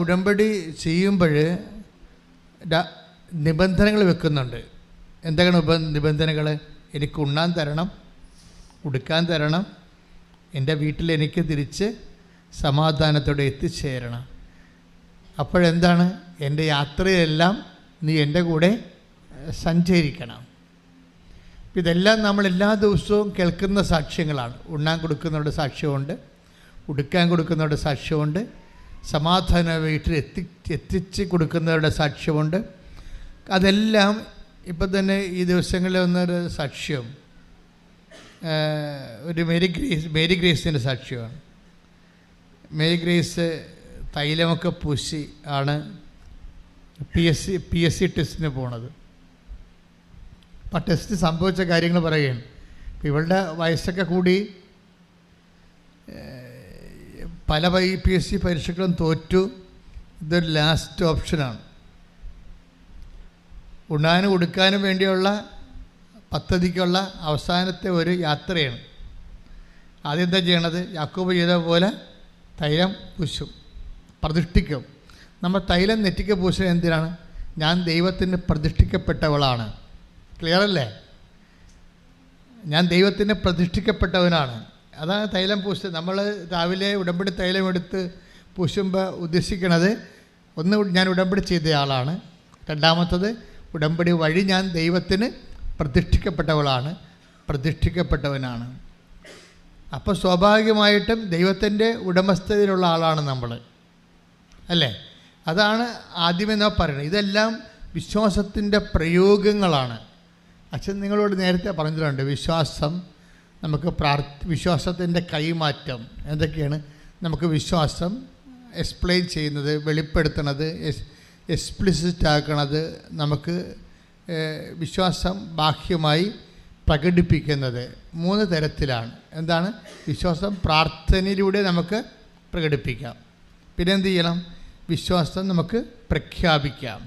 ഉടമ്പടി ചെയ്യുമ്പോൾ നിബന്ധനകൾ വെക്കുന്നുണ്ട്. എന്തൊക്കെയാണ് നിബന്ധനകൾ? എനിക്ക് ഉണ്ണാൻ തരണം, ഉടുക്കാൻ തരണം, എൻ്റെ വീട്ടിൽ എനിക്ക് തിരിച്ച് സമാധാനത്തോടെ എത്തിച്ചേരണം. അപ്പോഴെന്താണ്? എൻ്റെ യാത്രയെല്ലാം നീ എൻ്റെ കൂടെ സഞ്ചരിക്കണം. ഇതെല്ലാം നമ്മൾ എല്ലാ ദിവസവും കേൾക്കുന്ന സാക്ഷ്യങ്ങളാണ്. ഉണ്ണാൻ കൊടുക്കുന്നവരുടെ സാക്ഷ്യമുണ്ട്, ഉടുക്കാൻ കൊടുക്കുന്നവരുടെ സാക്ഷ്യമുണ്ട്, സമാധാന വീട്ടിൽ എത്തിച്ച് കൊടുക്കുന്നവരുടെ സാക്ഷ്യമുണ്ട്. അതെല്ലാം ഇപ്പം തന്നെ ഈ ദിവസങ്ങളിൽ വന്നൊരു സാക്ഷ്യം ഒരു മേരി ഗ്രേസിൻ്റെ സാക്ഷ്യമാണ്. മേരി ഗ്രേസ് തൈലമൊക്കെ പൂശി ആണ് പി എസ് സി ടെസ്റ്റിന് പോണത്. അപ്പം ആ ടെസ്റ്റ് സംഭവിച്ച കാര്യങ്ങൾ പറയുകയാണ്. ഇപ്പം ഇവളുടെ വയസ്സൊക്കെ കൂടി പല PSC പരീക്ഷകളും തോറ്റു. ഇതൊരു ലാസ്റ്റ് ഓപ്ഷനാണ്. ഉണ്ണാനും ഉടുക്കാനും വേണ്ടിയുള്ള പദ്ധതിക്കുള്ള അവസാനത്തെ ഒരു യാത്രയാണ്. ആദ്യം എന്താ ചെയ്യണത്? യാക്കോബ് ചെയ്ത പോലെ തൈലം പൂശും, പ്രതിഷ്ഠിക്കും. നമ്മൾ തൈലം നെറ്റിക്ക് പൂശുന്നത് എന്തിനാണ്? ഞാൻ ദൈവത്തിന് പ്രതിഷ്ഠിക്കപ്പെട്ടവളാണ്. ക്ലിയർ അല്ലേ? ഞാൻ ദൈവത്തിന് പ്രതിഷ്ഠിക്കപ്പെട്ടവനാണ്. അതാണ് തൈലം പൂശുന്നത്. നമ്മൾ രാവിലെ ഉടമ്പടി തൈലം എടുത്ത് പൂശുമ്പോൾ ഉദ്ദേശിക്കുന്നത്, ഒന്ന് ഞാൻ ഉടമ്പടി ചെയ്ത ആളാണ്, രണ്ടാമത്തത് ഉടമ്പടി വഴി ഞാൻ ദൈവത്തിന് പ്രതിഷ്ഠിക്കപ്പെട്ടവനാണ്. അപ്പോൾ സ്വാഭാവികമായിട്ടും ദൈവത്തിൻ്റെ ഉടമസ്ഥതയിലുള്ള ആളാണ് നമ്മൾ, അല്ലേ? അതാണ് ആദ്യമേ നാം പറയുന്നത്. ഇതെല്ലാം വിശ്വാസത്തിൻ്റെ പ്രയോഗങ്ങളാണ്. അച്ഛൻ നിങ്ങളോട് നേരത്തെ പറഞ്ഞിട്ടുണ്ട്, വിശ്വാസം നമുക്ക് വിശ്വാസത്തിൻ്റെ കൈമാറ്റം എന്തൊക്കെയാണ്? നമുക്ക് വിശ്വാസം എക്സ്പ്ലെയിൻ ചെയ്യുന്നത്, വെളിപ്പെടുത്തുന്നത്, എക്സ്പ്ലിസിറ്റ് ആക്കുന്നത്, നമുക്ക് വിശ്വാസം ബാഹ്യമായി പ്രകടിപ്പിക്കുന്നത് 3 തരത്തിലാണ്. എന്താണ്? വിശ്വാസം പ്രാർത്ഥനയിലൂടെ നമുക്ക് പ്രകടിപ്പിക്കാം. പിന്നെ എന്ത് ചെയ്യണം? വിശ്വാസം നമുക്ക് പ്രഖ്യാപിക്കാം.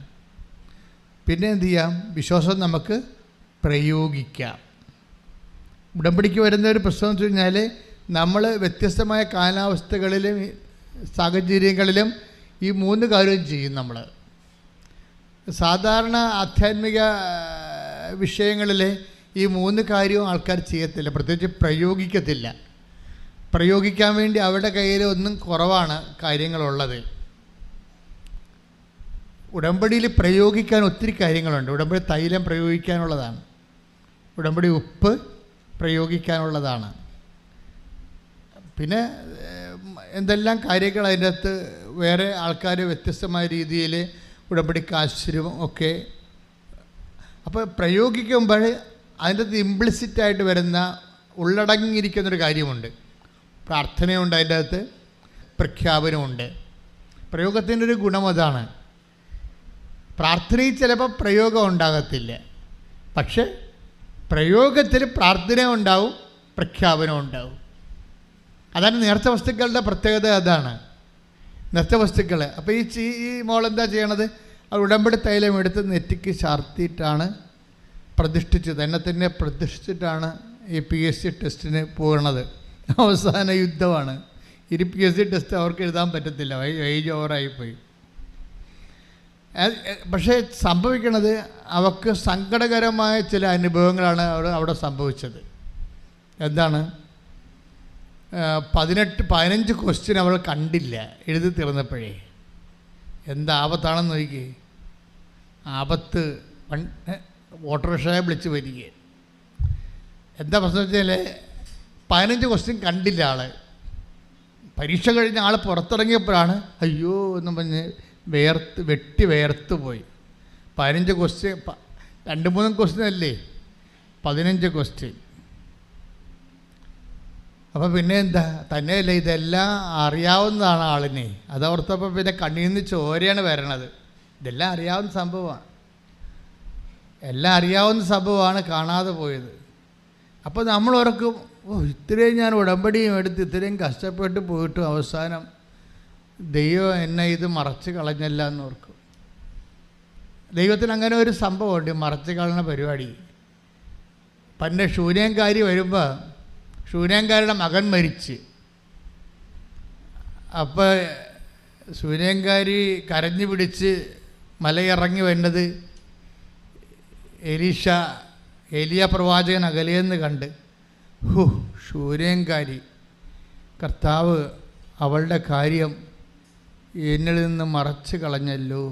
പിന്നെ എന്ത് ചെയ്യാം? വിശ്വാസം നമുക്ക് പ്രയോഗിക്കാം. ഉടമ്പടിക്ക് വരുന്ന ഒരു പ്രശ്നം എന്ന് വെച്ച് കഴിഞ്ഞാൽ, നമ്മൾ വ്യത്യസ്തമായ കാലാവസ്ഥകളിലും സാഹചര്യങ്ങളിലും ഈ 3 കാര്യവും ചെയ്യും. നമ്മൾ സാധാരണ ആധ്യാത്മിക വിഷയങ്ങളിൽ ഈ 3 കാര്യവും ആൾക്കാർ ചെയ്യത്തില്ല, പ്രത്യേകിച്ച് പ്രയോഗിക്കത്തില്ല. പ്രയോഗിക്കാൻ വേണ്ടി അവരുടെ കയ്യിൽ ഒന്നും കുറവാണ് കാര്യങ്ങളുള്ളത്. ഉടമ്പടിയിൽ പ്രയോഗിക്കാൻ ഒത്തിരി കാര്യങ്ങളുണ്ട്. ഉടമ്പടി തൈലം പ്രയോഗിക്കാനുള്ളതാണ്, ഉടമ്പടി ഉപ്പ് പ്രയോഗിക്കാനുള്ളതാണ്, പിന്നെ എന്തെല്ലാം കാര്യങ്ങൾ അതിൻ്റെ അകത്ത് വേറെ ആൾക്കാർ വ്യത്യസ്തമായ രീതിയിൽ ഉടമ്പടി കാശിരും ഒക്കെ. അപ്പോൾ പ്രയോഗിക്കുമ്പോൾ അതിൻ്റെ അകത്ത് ഇംപ്ലിസിറ്റായിട്ട് വരുന്ന ഉള്ളടങ്ങിയിരിക്കുന്നൊരു കാര്യമുണ്ട്. പ്രാർത്ഥനയുണ്ട്, അതിൻ്റെ അകത്ത് പ്രഖ്യാപനമുണ്ട്. പ്രയോഗത്തിൻ്റെ ഒരു ഗുണം അതാണ്. പ്രാർത്ഥനയിൽ ചിലപ്പോൾ പ്രയോഗം ഉണ്ടാകത്തില്ല, പക്ഷെ പ്രയോഗത്തിൽ പ്രാർത്ഥന ഉണ്ടാവും, പ്രഖ്യാപനം ഉണ്ടാവും. അതാണ് നേർച്ച വസ്തുക്കളുടെ പ്രത്യേകത. അതാണ് നേർച്ച വസ്തുക്കൾ. അപ്പോൾ ഈ മോളെന്താ ചെയ്യണത്? ഉടമ്പടി തൈലം എടുത്ത് നെറ്റിക്ക് ചാർത്തിയിട്ടാണ് പ്രതിഷ്ഠിച്ചത്. തന്നെ പ്രതിഷ്ഠിച്ചിട്ടാണ് ഈ PSC ടെസ്റ്റിന് പോകുന്നത്. അവസാന യുദ്ധമാണ്. ഈ PSC ടെസ്റ്റ് അവർക്ക് എഴുതാൻ പറ്റത്തില്ല, ഏജ് ഓവറായിപ്പോയി. പക്ഷേ സംഭവിക്കുന്നത് അവർക്ക് സങ്കടകരമായ ചില അനുഭവങ്ങളാണ് അവിടെ സംഭവിച്ചത്. എന്താണ്? 15 ക്വസ്റ്റ്യൻ അവൾ കണ്ടില്ല എഴുതി തീർന്നപ്പോഴേ. എന്താപത്താണെന്ന് നോക്കി. ആപത്ത് ഓട്ടോറിക്ഷയെ വിളിച്ച് വരിക. എന്താ പ്രശ്നം വെച്ചാൽ 15 ക്വസ്റ്റ്യൻ കണ്ടില്ല ആൾ. പരീക്ഷ കഴിഞ്ഞ ആൾ പുറത്തിറങ്ങിയപ്പോഴാണ് അയ്യോ എന്ന് പറഞ്ഞ് വെട്ടി പോയി. 15 ക്വസ്റ്റ്യൻ, 2-3 ക്വസ്റ്റ്യൻ അല്ലേ, 15 ക്വസ്റ്റ്യൻ. അപ്പോൾ പിന്നെ എന്താ? തന്നെയല്ലേ ഇതെല്ലാം അറിയാവുന്നതാണ് ആളിനെ. അതോർത്തപ്പോൾ പിന്നെ കണ്ണിൽ നിന്ന് ചോരയാണ് വരണത്. ഇതെല്ലാം അറിയാവുന്ന സംഭവമാണ്, എല്ലാം അറിയാവുന്ന സംഭവമാണ്, കാണാതെ പോയത്. അപ്പോൾ നമ്മൾ ഓർക്കും, ഇത്രയും ഞാൻ ഉടമ്പടിയും എടുത്ത് ഇത്രയും കഷ്ടപ്പെട്ട് പോയിട്ടും അവസാനം ദൈവം എന്നെ ഇത് മറച്ച് കളഞ്ഞല്ല എന്ന് ഓർക്കും. ദൈവത്തിന് അങ്ങനെ ഒരു സംഭവമുണ്ട്, മറച്ച് കളഞ്ഞ പരിപാടി. പണ്ട് ശൂന്യംകാരി വരുമ്പോൾ ശൂന്യംകാരിയുടെ മകൻ മരിച്ച്, അപ്പോൾ ശൂനേംകാരി കരഞ്ഞു പിടിച്ച് മലയിറങ്ങി വരുന്നത് ഏലിയ പ്രവാചകൻ അകലെയെന്ന് കണ്ട്, ശൂനേംകാരി, കർത്താവ് അവളുടെ കാര്യം എന്നിൽ നിന്ന് മറച്ചു കളഞ്ഞല്ലോ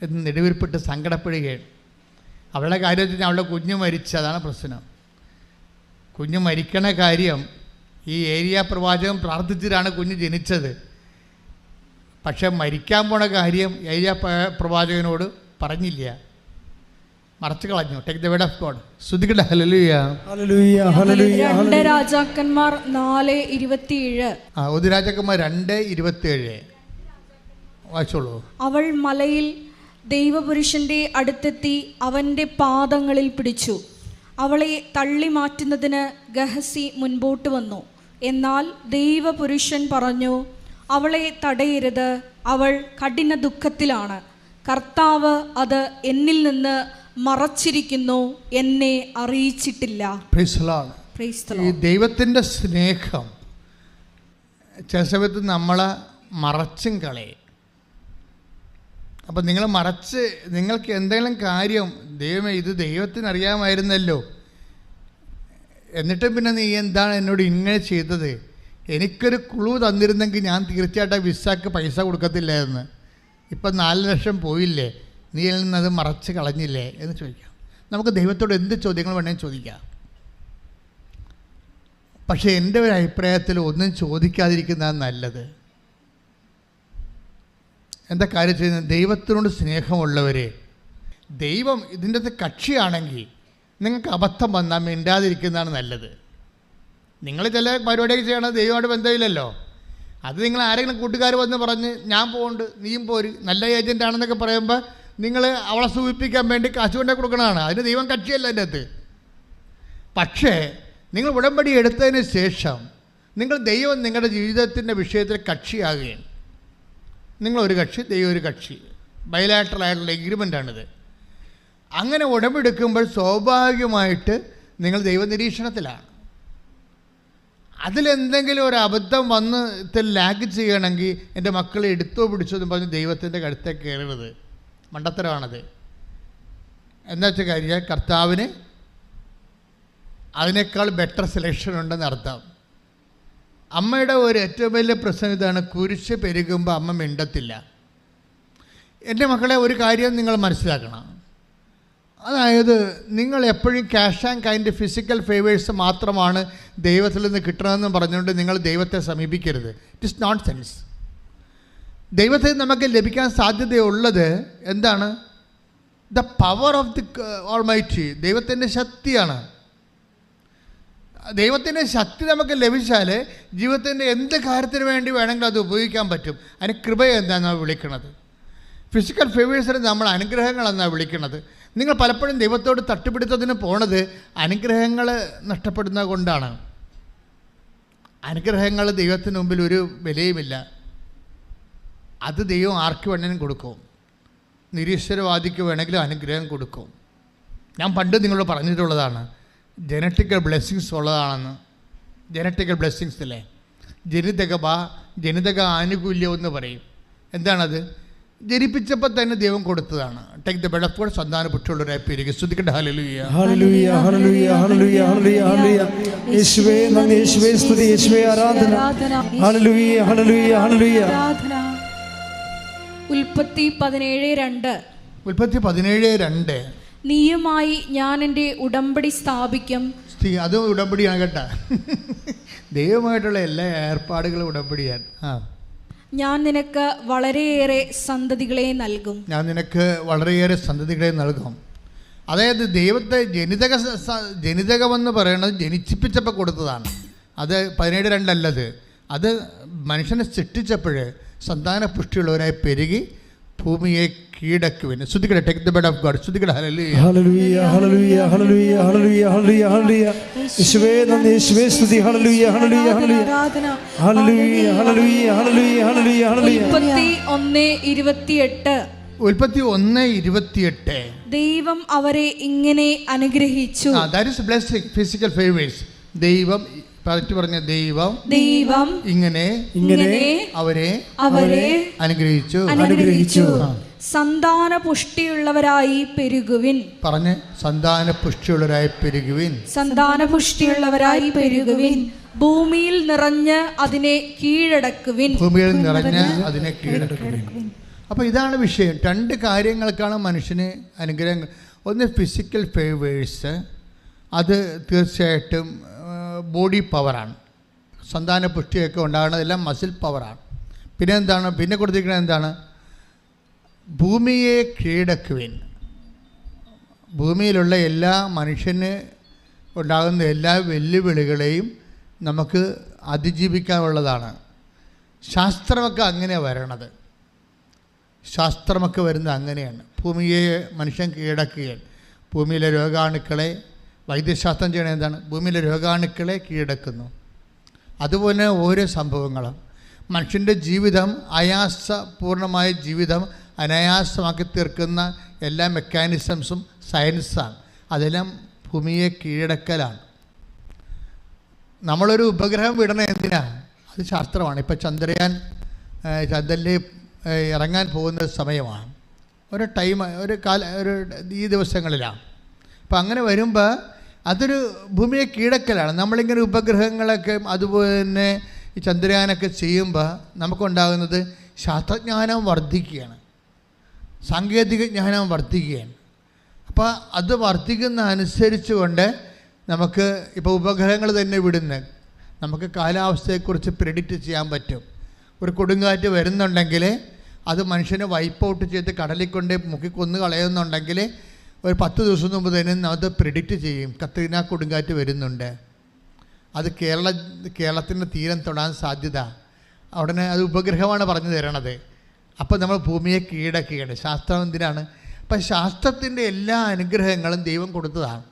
എന്ന് നെടുവീർപ്പിട്ട് സങ്കടപ്പെടുകയാണ്. അവളുടെ കാര്യത്തിൽ അവളുടെ കുഞ്ഞ് മരിച്ചു, അതാണ് പ്രശ്നം. കുഞ്ഞ് മരിക്കണ കാര്യം ഈ ഏലിയ പ്രവാചകൻ പ്രാർത്ഥിച്ചിട്ടാണ് കുഞ്ഞ് ജനിച്ചത്. പക്ഷെ മരിക്കാൻ പോണ കാര്യം ഏലിയ പ്രവാചകനോട് പറഞ്ഞില്ല, മറച്ചു കളഞ്ഞു. Take the word of God. സ്തുതിക്കട്ടെ. Hallelujah, hallelujah, hallelujah. 2 രാജാക്കന്മാർ 4:27. ഒന്ന് രാജാക്കന്മാർ 2:27 വായിച്ചോളൂ. അവൾ മലയിൽ ദൈവപുരുഷന്റെ അടുത്തെത്തി അവന്റെ പാദങ്ങളിൽ പിടിച്ചു. അവളെ തള്ളി മാറ്റുന്നതിന് ഗഹസി മുൻപോട്ട് വന്നു. എന്നാൽ ദൈവപുരുഷൻ പറഞ്ഞു, അവളെ തടയരുത്, അവൾ കഠിന ദുഃഖത്തിലാണ്. കർത്താവ് അത് എന്നിൽ നിന്ന് മറച്ചിരിക്കുന്നു, എന്നെ അറിയിച്ചിട്ടില്ല. ഈ ദൈവത്തിൻ്റെ സ്നേഹം ചില സമയത്ത് നമ്മളെ മറച്ചും കളയും. അപ്പം നിങ്ങൾ മറച്ച്, നിങ്ങൾക്ക് എന്തെങ്കിലും കാര്യം ദൈവമേ ഇത് ദൈവത്തിന് അറിയാമായിരുന്നല്ലോ, എന്നിട്ടും പിന്നെ നീ എന്താണ് എന്നോട് ഇങ്ങനെ ചെയ്തത്, എനിക്കൊരു ക്ലൂ തന്നിരുന്നെങ്കിൽ ഞാൻ തീർച്ചയായിട്ടും വിസക്ക് പൈസ കൊടുക്കത്തില്ലായിരുന്നു, ഇപ്പം 4 ലക്ഷം പോയില്ലേ, നീ അതിൽ നിന്നത് മറച്ച് കളഞ്ഞില്ലേ എന്ന് ചോദിക്കാം. നമുക്ക് ദൈവത്തോട് എന്ത് ചോദ്യങ്ങൾ വേണമെങ്കിൽ ചോദിക്കാം. പക്ഷേ എൻ്റെ ഒരു അഭിപ്രായത്തിൽ ഒന്നും ചോദിക്കാതിരിക്കുന്നതാണ് നല്ലത്. എന്താ കാര്യം ചെയ്യുന്നത്? ദൈവത്തിനോട് സ്നേഹമുള്ളവരെ, ദൈവം ഇതിൻ്റെ അകത്ത് കക്ഷിയാണെങ്കിൽ നിങ്ങൾക്ക് അബദ്ധം വന്നാൽ മിണ്ടാതിരിക്കുന്നതാണ് നല്ലത്. നിങ്ങൾ ചില പരിപാടിയൊക്കെ ചെയ്യണത് ദൈവമായിട്ട് ബന്ധമില്ലല്ലോ. അത് നിങ്ങൾ ആരെങ്കിലും കൂട്ടുകാർ വന്ന് പറഞ്ഞ് ഞാൻ പോകുന്നുണ്ട് നീയും പോര്, നല്ല ഏജൻ്റാണെന്നൊക്കെ പറയുമ്പോൾ നിങ്ങൾ അവളെ സൂചിപ്പിക്കാൻ വേണ്ടി കാശ് കൊണ്ടേ കൊടുക്കണതാണ്. അതിന് ദൈവം കക്ഷിയല്ല അതിൻ്റെ അകത്ത്. പക്ഷേ നിങ്ങൾ ഉടമ്പടി എടുത്തതിന് ശേഷം ദൈവം നിങ്ങളുടെ ജീവിതത്തിൻ്റെ വിഷയത്തിൽ കക്ഷിയാകുകയാണ്. നിങ്ങളൊരു കക്ഷി, ദൈവം ഒരു കക്ഷി, ബൈലാറ്ററൽ ആയിട്ടുള്ള എഗ്രിമെൻ്റാണിത്. അങ്ങനെ ഉടമ്പെടുക്കുമ്പോൾ സ്വാഭാവികമായിട്ട് നിങ്ങൾ ദൈവനിരീക്ഷണത്തിലാണ്. അതിലെന്തെങ്കിലും ഒരു അബദ്ധം വന്ന് ലാഗ് ചെയ്യണമെങ്കിൽ എൻ്റെ മക്കളെ എടുത്തോ പിടിച്ചോ എന്ന് പറഞ്ഞ് ദൈവത്തിൻ്റെ കഴുത്തേക്ക് കയറരുത്. മണ്ടത്തരമാണത്. എന്താ വെച്ചാൽ കാര്യം, കർത്താവിന് അതിനേക്കാൾ ബെറ്റർ സെലക്ഷൻ ഉണ്ടെന്ന് അർത്ഥം. അമ്മയുടെ ഒരു ഏറ്റവും വലിയ പ്രശ്നം ഇതാണ്, കുരിശ് പെരുകുമ്പോൾ അമ്മ മിണ്ടത്തില്ല. എൻ്റെ മക്കളെ ഒരു കാര്യം നിങ്ങൾ മനസ്സിലാക്കണം, അതായത് നിങ്ങൾ എപ്പോഴും cash and kind physical favours മാത്രമാണ് ദൈവത്തിൽ നിന്ന് കിട്ടണമെന്ന് പറഞ്ഞുകൊണ്ട് നിങ്ങൾ ദൈവത്തെ സമീപിക്കരുത്. It is not sense. ദൈവത്തിൽ നമുക്ക് ലഭിക്കാൻ സാധ്യതയുള്ളത് എന്താണ്? The power of the almighty, ദൈവത്തിൻ്റെ ശക്തിയാണ്. ദൈവത്തിൻ്റെ ശക്തി നമുക്ക് ലഭിച്ചാൽ ജീവിതത്തിൻ്റെ എന്ത് കാര്യത്തിന് വേണ്ടി വേണമെങ്കിലും അത് ഉപയോഗിക്കാൻ പറ്റും. അതിന് കൃപ എന്താണെന്നാണ് വിളിക്കുന്നത്. ഫിസിക്കൽ ഫേവേഴ്സിന് നമ്മൾ അനുഗ്രഹങ്ങളെന്നാണ് വിളിക്കുന്നത്. നിങ്ങൾ പലപ്പോഴും ദൈവത്തോട് തട്ടുപിടുത്തത്തിന് പോണത് അനുഗ്രഹങ്ങൾ നഷ്ടപ്പെടുന്നത് കൊണ്ടാണ്. അനുഗ്രഹങ്ങൾ ദൈവത്തിന് മുമ്പിൽ ഒരു വിലയുമില്ല. അത് ദൈവം ആർക്ക് വേണമെങ്കിലും കൊടുക്കും. നിരീശ്വരവാദിക്ക് വേണമെങ്കിലും അനുഗ്രഹം കൊടുക്കും. ഞാൻ പണ്ട് നിങ്ങളോട് പറഞ്ഞിട്ടുള്ളതാണ്, ജനറ്റിക്കൽ ബ്ലെസ്സിങ്സ് ഉള്ളതാണെന്ന്. ജനറ്റിക്കൽ ബ്ലെസ്സിങ്സ് അല്ലേ, ജനിതക ആനുകൂല്യം എന്ന് പറയും. എന്താണത്? ജനിപ്പിച്ചപ്പോൾ തന്നെ ദൈവം കൊടുത്തതാണ്. Take the bed of God. സന്താന പുഷ്ടിയുള്ളവരായി പേരുക. സ്തുതിക്കട്ടെ. Hallelujah, hallelujah, hallelujah, hallelujah, hallelujah, hallelujah. യേശുവേ നന്ദി, യേശുവേ സ്തുതി, യേശുവേ ആരാധന. Hallelujah, hallelujah, hallelujah. ഉൽപ്പത്തി 17:2. ഉൽപ്പത്തി 17:2. നീയുമായി ഞാൻ എൻ്റെ ഉടമ്പടി സ്ഥാപിക്കും. അത് ഉടമ്പടിയാണ് കേട്ടാ. ദൈവമായിട്ടുള്ള എല്ലാ ഏർപ്പാടുകളും ഉടമ്പടിയാണ്. ഞാൻ നിനക്ക് വളരെയേറെ സന്തതികളെ നൽകും. ഞാൻ നിനക്ക് വളരെയേറെ സന്തതികളെ നൽകും. അതായത് ദൈവത്തെ ജനിതകമെന്ന് പറയുന്നത് ജനിച്ചിപ്പിച്ചപ്പോൾ കൊടുത്തതാണ്. അത് 17:2 അല്ലത്. അത് മനുഷ്യനെ സൃഷ്ടിച്ചപ്പോൾ സന്താന പുഷ്ടിയുള്ളവരായി പെരുകി ഭൂമിയെ കീഴടക്കുവിന്. സ്തുതിക്കട്ടെ. Take the bed of God. സ്തുതിക്കട്ടെ. Hallelujah, hallelujah, hallelujah, hallelujah, hallelujah, hallelujah, hallelujah. യേശുവേ നന്ദി, യേശുവേ സ്തുതി. Hallelujah, hallelujah, hallelujah, hallelujah, hallelujah, hallelujah, hallelujah, hallelujah. ഉൽപ്പത്തി 1:28. ഉൽപ്പത്തി 1:28. ദൈവം അവരെ ഇങ്ങനെ അനുഗ്രഹിച്ചു. That is blessing, physical favours. ദൈവം പറഞ്ഞ ദൈവം ഇങ്ങനെ അവരെ അനുഗ്രഹിച്ചു. സന്താന പുഷ്ടിയുള്ളവരായി പെരുകുവിൻ. പറഞ്ഞ് സന്താന പുഷ്ടിയുള്ളവരായി പെരുകുവിൻ. സന്താന പുഷ്ടിയുള്ളവരായി പെരുകുവിൻ. ഭൂമിയിൽ നിറഞ്ഞ് അതിനെ കീഴടക്കുവിൻ. ഭൂമിയിൽ നിറഞ്ഞ് അതിനെ കീഴടക്കുവിൻ. അപ്പോൾ ഇതാണ് വിഷയം. രണ്ട് കാര്യങ്ങൾക്കാണ് മനുഷ്യന് അനുഗ്രഹം. ഒന്ന് ഫിസിക്കൽ ഫേവേഴ്സ്, അത് തീർച്ചയായിട്ടും ബോഡി പവറാണ്. സന്താന പുഷ്ടിയൊക്കെ ഉണ്ടാകുന്നതെല്ലാം മസിൽ പവറാണ്. പിന്നെ എന്താണ് പിന്നെ കൊടുത്തിരിക്കുന്നത്? എന്താണ്? ഭൂമിയെ കീഴടക്കുവിൻ. ഭൂമിയിലുള്ള എല്ലാ മനുഷ്യന് ഉണ്ടാകുന്ന എല്ലാ വെല്ലുവിളികളെയും നമുക്ക് അതിജീവിക്കാനുള്ളതാണ്. ശാസ്ത്രമൊക്കെ അങ്ങനെ വരണത്. ശാസ്ത്രമൊക്കെ വരുന്നത് അങ്ങനെയാണ്. ഭൂമിയെ മനുഷ്യൻ കീഴടക്കുകയാണ്. ഭൂമിയിലെ രോഗാണുക്കളെ വൈദ്യശാസ്ത്രം ചെയ്യണത് എന്താണ്? ഭൂമിയിലെ രോഗാണുക്കളെ കീഴടക്കുന്നു. അതുപോലെ ഓരോ സംഭവങ്ങളും മനുഷ്യൻ്റെ ജീവിതം പൂർണ്ണമായ ജീവിതം അനായാസമാക്കി തീർക്കുന്ന എല്ലാ മെക്കാനിസംസും സയൻസാണ്. അതെല്ലാം ഭൂമിയെ കീഴടക്കലാണ്. നമ്മളൊരു ഉപഗ്രഹം വിടണത് എന്തിനാണ്? അത് ശാസ്ത്രമാണ്. ഇപ്പോൾ ചന്ദ്രനിൽ ഇറങ്ങാൻ പോകുന്ന സമയമാണ്. ഒരു ഈ ദിവസങ്ങളിലാണ്. അപ്പം അങ്ങനെ വരുമ്പോൾ അതൊരു ഭൂമിയെ കീഴടക്കലാണ്. നമ്മളിങ്ങനെ ഉപഗ്രഹങ്ങളൊക്കെ അതുപോലെ തന്നെ ഈ ചന്ദ്രയാനൊക്കെ ചെയ്യുമ്പോൾ നമുക്കുണ്ടാകുന്നത് ശാസ്ത്രജ്ഞാനം വർദ്ധിക്കുകയാണ്, സാങ്കേതിക ജ്ഞാനം വർദ്ധിക്കുകയാണ്. അപ്പോൾ അത് വർദ്ധിക്കുന്ന അനുസരിച്ച് കൊണ്ട് നമുക്ക് ഇപ്പോൾ ഉപഗ്രഹങ്ങൾ തന്നെ നമുക്ക് കാലാവസ്ഥയെക്കുറിച്ച് പ്രെഡിക്റ്റ് ചെയ്യാൻ പറ്റും. ഒരു കൊടുങ്കാറ്റ് വരുന്നുണ്ടെങ്കിൽ അത് മനുഷ്യനെ വൈപ്പ് ഔട്ട് ചെയ്ത് കടലിൽ കൊണ്ട് മുക്കിക്കൊന്ന് കളയുന്നുണ്ടെങ്കിൽ ഒരു 10 ദിവസം മുമ്പ് തന്നെ അത് പ്രെഡിക്റ്റ് ചെയ്യും. കത്രീന കൊടുങ്കാറ്റ് വരുന്നുണ്ട്, അത് കേരളത്തിൻ്റെ തീരം തൊടാൻ സാധ്യത. ഉടനെ അത് ഉപഗ്രഹമാണ് പറഞ്ഞു തരണത്. അപ്പോൾ നമ്മൾ ഭൂമിയെ കീഴടക്കുകയാണ്. ശാസ്ത്രം എന്തിനാണ്? അപ്പം ശാസ്ത്രത്തിൻ്റെ എല്ലാ അനുഗ്രഹങ്ങളും ദൈവം കൊടുത്തതാണ്.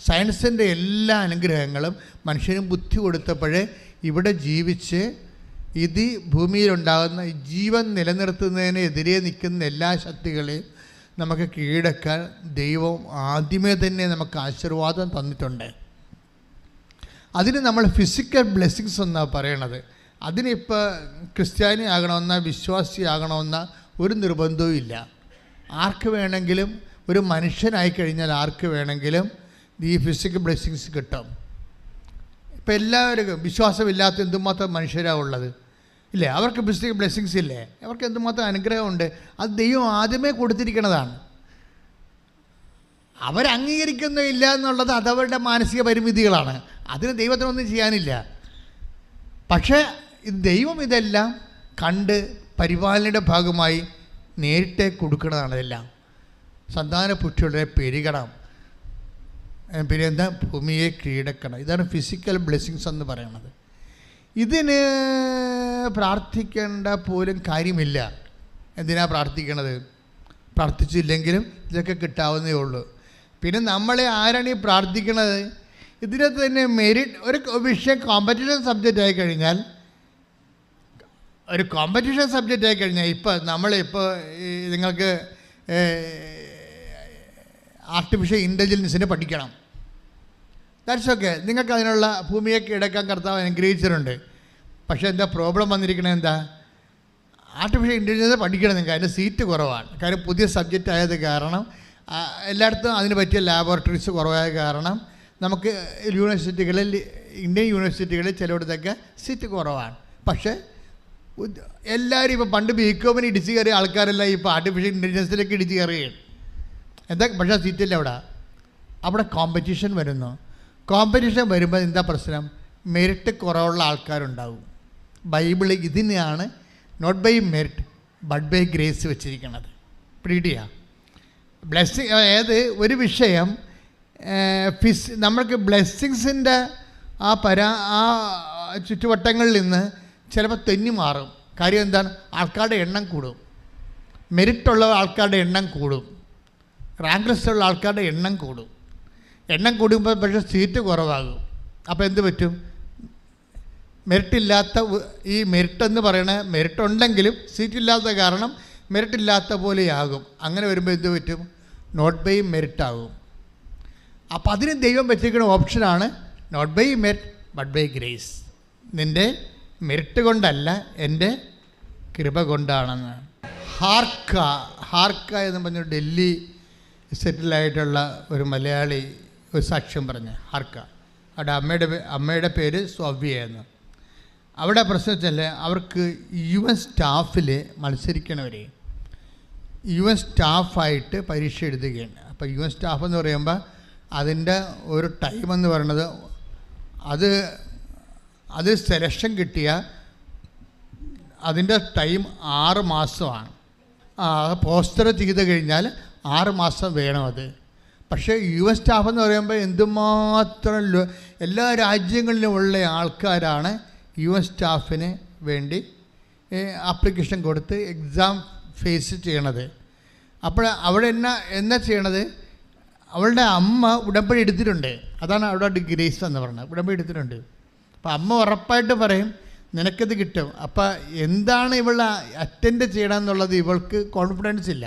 സയൻസിൻ്റെ എല്ലാ അനുഗ്രഹങ്ങളും മനുഷ്യനും ബുദ്ധി കൊടുത്തപ്പോഴേ ഇവിടെ ജീവിച്ച് ഇത് ഭൂമിയിലുണ്ടാകുന്ന ജീവൻ നിലനിർത്തുന്നതിനെതിരെ നിൽക്കുന്ന എല്ലാ ശക്തികളെയും നമുക്ക് കീഴടക്കാൻ ദൈവം ആദ്യമേ തന്നെ നമുക്ക് ആശീർവാദം തന്നിട്ടുണ്ട്. അതിന് നമ്മൾ ഫിസിക്കൽ ബ്ലെസ്സിങ്സ് എന്നാണ് പറയണത്. അതിനിപ്പോൾ ക്രിസ്ത്യാനി ആകണമെന്ന വിശ്വാസിയാകണമെന്ന ഒരു നിർബന്ധവും ഇല്ല. ആർക്ക് വേണമെങ്കിലും, ഒരു മനുഷ്യനായി കഴിഞ്ഞാൽ ആർക്ക് വേണമെങ്കിലും ഈ ഫിസിക്കൽ ബ്ലെസ്സിങ്സ് കിട്ടും. ഇപ്പം എല്ലാവർക്കും വിശ്വാസമില്ലാത്ത എന്തുമാത്രം മനുഷ്യരാണ് ഉള്ളത് ഇല്ലേ? അവർക്ക് ഫിസിക്കൽ ബ്ലെസ്സിങ്സ് ഇല്ലേ? അവർക്ക് എന്തുമാത്രം അനുഗ്രഹമുണ്ട്. അത് ദൈവം ആദ്യമേ കൊടുത്തിരിക്കുന്നതാണ്. അവരംഗീകരിക്കുന്നില്ല എന്നുള്ളത് അതവരുടെ മാനസിക പരിമിതികളാണ്. അതിന് ദൈവത്തിനൊന്നും ചെയ്യാനില്ല. പക്ഷേ ദൈവം ഇതെല്ലാം കണ്ട് പരിപാലനയുടെ ഭാഗമായി നേരിട്ട് കൊടുക്കുന്നതാണ്. ഇതെല്ലാം സന്താന പുഷ്ടിയുടെ പെരുകണം, പിന്നെ എന്താ ഭൂമിയെ കീഴടക്കണം. ഇതാണ് ഫിസിക്കൽ ബ്ലെസ്സിങ്സ് എന്ന് പറയുന്നത്. ഇതിന് പ്രാർത്ഥിക്കേണ്ട പോലും കാര്യമില്ല. എന്തിനാ പ്രാർത്ഥിക്കണത്? പ്രാർത്ഥിച്ചില്ലെങ്കിലും ഇതൊക്കെ കിട്ടാവുന്നേ ഉള്ളൂ. പിന്നെ നമ്മളെ ആരാണ് ഈ പ്രാർത്ഥിക്കണത്? ഇതിനകത്ത് തന്നെ മെറിറ്റ് ഒരു വിഷയം കോമ്പറ്റീഷൻ സബ്ജക്റ്റ് ആയിക്കഴിഞ്ഞാൽ ഇപ്പോൾ നമ്മളിപ്പോൾ നിങ്ങൾക്ക് ആർട്ടിഫിഷ്യൽ ഇൻ്റലിജൻസിനെ പഠിക്കണം. That's okay. നിങ്ങൾക്ക് അതിനുള്ള ഭൂമിയെ കീഴടക്കാൻ കർത്താവ് അനുഗ്രഹിച്ചിട്ടുണ്ട്. പക്ഷേ എന്താ പ്രോബ്ലം വന്നിരിക്കണത്? എന്താ? ആർട്ടിഫിഷ്യൽ ഇൻ്റലിജൻസ് പഠിക്കണം നിങ്ങൾക്ക്, അതിൻ്റെ സീറ്റ് കുറവാണ്. കാര്യം പുതിയ സബ്ജക്റ്റ് ആയത് കാരണം, എല്ലായിടത്തും അതിന് പറ്റിയ ലാബോറട്ടറീസ് കുറവായ കാരണം നമുക്ക് യൂണിവേഴ്സിറ്റികളിൽ, ഇന്ത്യൻ യൂണിവേഴ്സിറ്റികളിൽ ചിലയിടത്തൊക്കെ സീറ്റ് കുറവാണ്. പക്ഷേ എല്ലാവരും ഇപ്പോൾ പണ്ട് ബികോമിന് ഇടിച്ച് കയറിയ ആൾക്കാരെല്ലാം ഇപ്പോൾ ആർട്ടിഫിഷ്യൽ ഇൻ്റലിജൻസിലേക്ക് ഇടിച്ച് കയറുകയാണ്. എന്താ? പക്ഷേ സീറ്റില്ല അവിടെ കോമ്പറ്റീഷൻ വരുന്നു. കോമ്പറ്റീഷൻ വരുമ്പോൾ എന്താ പ്രശ്നം? മെറിറ്റ് കുറവുള്ള ആൾക്കാരുണ്ടാവും. ബൈബിൾ ഇതിനെയാണ് not by merit but by grace വെച്ചിരിക്കുന്നത്. പിടിക്കുക ബ്ലെസ്സിങ്. അതായത് ഒരു വിഷയം നമ്മൾക്ക് ബ്ലെസ്സിങ്സിൻ്റെ ആ ചുറ്റുവട്ടങ്ങളിൽ നിന്ന് ചിലപ്പോൾ തെന്നി മാറും. കാര്യം എന്താണ്? ആൾക്കാരുടെ എണ്ണം കൂടും, മെറിറ്റുള്ള ആൾക്കാരുടെ എണ്ണം കൂടും, റാങ്ക് ലിസ്റ്റുള്ള ആൾക്കാരുടെ എണ്ണം കൂടും. എണ്ണം കൂടുമ്പോൾ പക്ഷേ സീറ്റ് കുറവാകും. അപ്പോൾ എന്ത് പറ്റും? മെറിറ്റില്ലാത്ത ഈ മെറിറ്റെന്ന് പറയണ മെറിറ്റുണ്ടെങ്കിലും സീറ്റില്ലാത്ത കാരണം മെറിറ്റില്ലാത്ത പോലെയാകും. അങ്ങനെ വരുമ്പോൾ എന്ത് പറ്റും? നോട്ട് ബൈ മെറിറ്റ് ആകും. അപ്പോൾ അതിന് ദൈവം വെച്ചിരിക്കുന്ന ഓപ്ഷനാണ് not by merit but by grace. നിൻ്റെ മെറിറ്റ് കൊണ്ടല്ല, എൻ്റെ കൃപ കൊണ്ടാണെന്ന്. ഹാർക്ക എന്ന് പറഞ്ഞ ഡൽഹി സെറ്റിലായിട്ടുള്ള ഒരു മലയാളി ഒരു സാക്ഷ്യം പറഞ്ഞ്. ഹാർക്ക, അവിടെ അമ്മയുടെ പേര് സ്വവ്യ എന്ന്. അവിടെ പ്രശ്നം വെച്ചാൽ അവർക്ക് UN സ്റ്റാഫിൽ മത്സരിക്കണവരെ UN സ്റ്റാഫായിട്ട് പരീക്ഷ എഴുതുകയാണ്. അപ്പോൾ UN സ്റ്റാഫ് എന്ന് പറയുമ്പോൾ അതിൻ്റെ ഒരു ടൈം എന്ന് പറയുന്നത് അത് സെലക്ഷൻ കിട്ടിയ അതിൻ്റെ ടൈം 6 മാസമാണ്. പോസ്റ്റർ ചെയ്ത് കഴിഞ്ഞാൽ 6 മാസം വേണം അത്. പക്ഷേ UN സ്റ്റാഫ് എന്ന് പറയുമ്പോൾ എന്തുമാത്രം എല്ലാ രാജ്യങ്ങളിലും ഉള്ള ആൾക്കാരാണ് UN സ്റ്റാഫിന് വേണ്ടി ആപ്ലിക്കേഷൻ കൊടുത്ത് എക്സാം ഫേസ് ചെയ്യണത്. അപ്പോൾ അവിടെ എന്നാ ചെയ്യണത്, അവളുടെ അമ്മ ഉടമ്പടി എടുത്തിട്ടുണ്ട്. അതാണ് അവിടെ ഗ്രേസ് എന്ന് പറയുന്നത്, ഉടമ്പടി എടുത്തിട്ടുണ്ട്. അപ്പോൾ അമ്മ ഉറപ്പായിട്ട് പറയും നിനക്കിത് കിട്ടും. അപ്പോൾ എന്താണ് ഇവൾ അറ്റൻഡ് ചെയ്യണമെന്നുള്ളത് ഇവൾക്ക് കോൺഫിഡൻസ് ഇല്ല.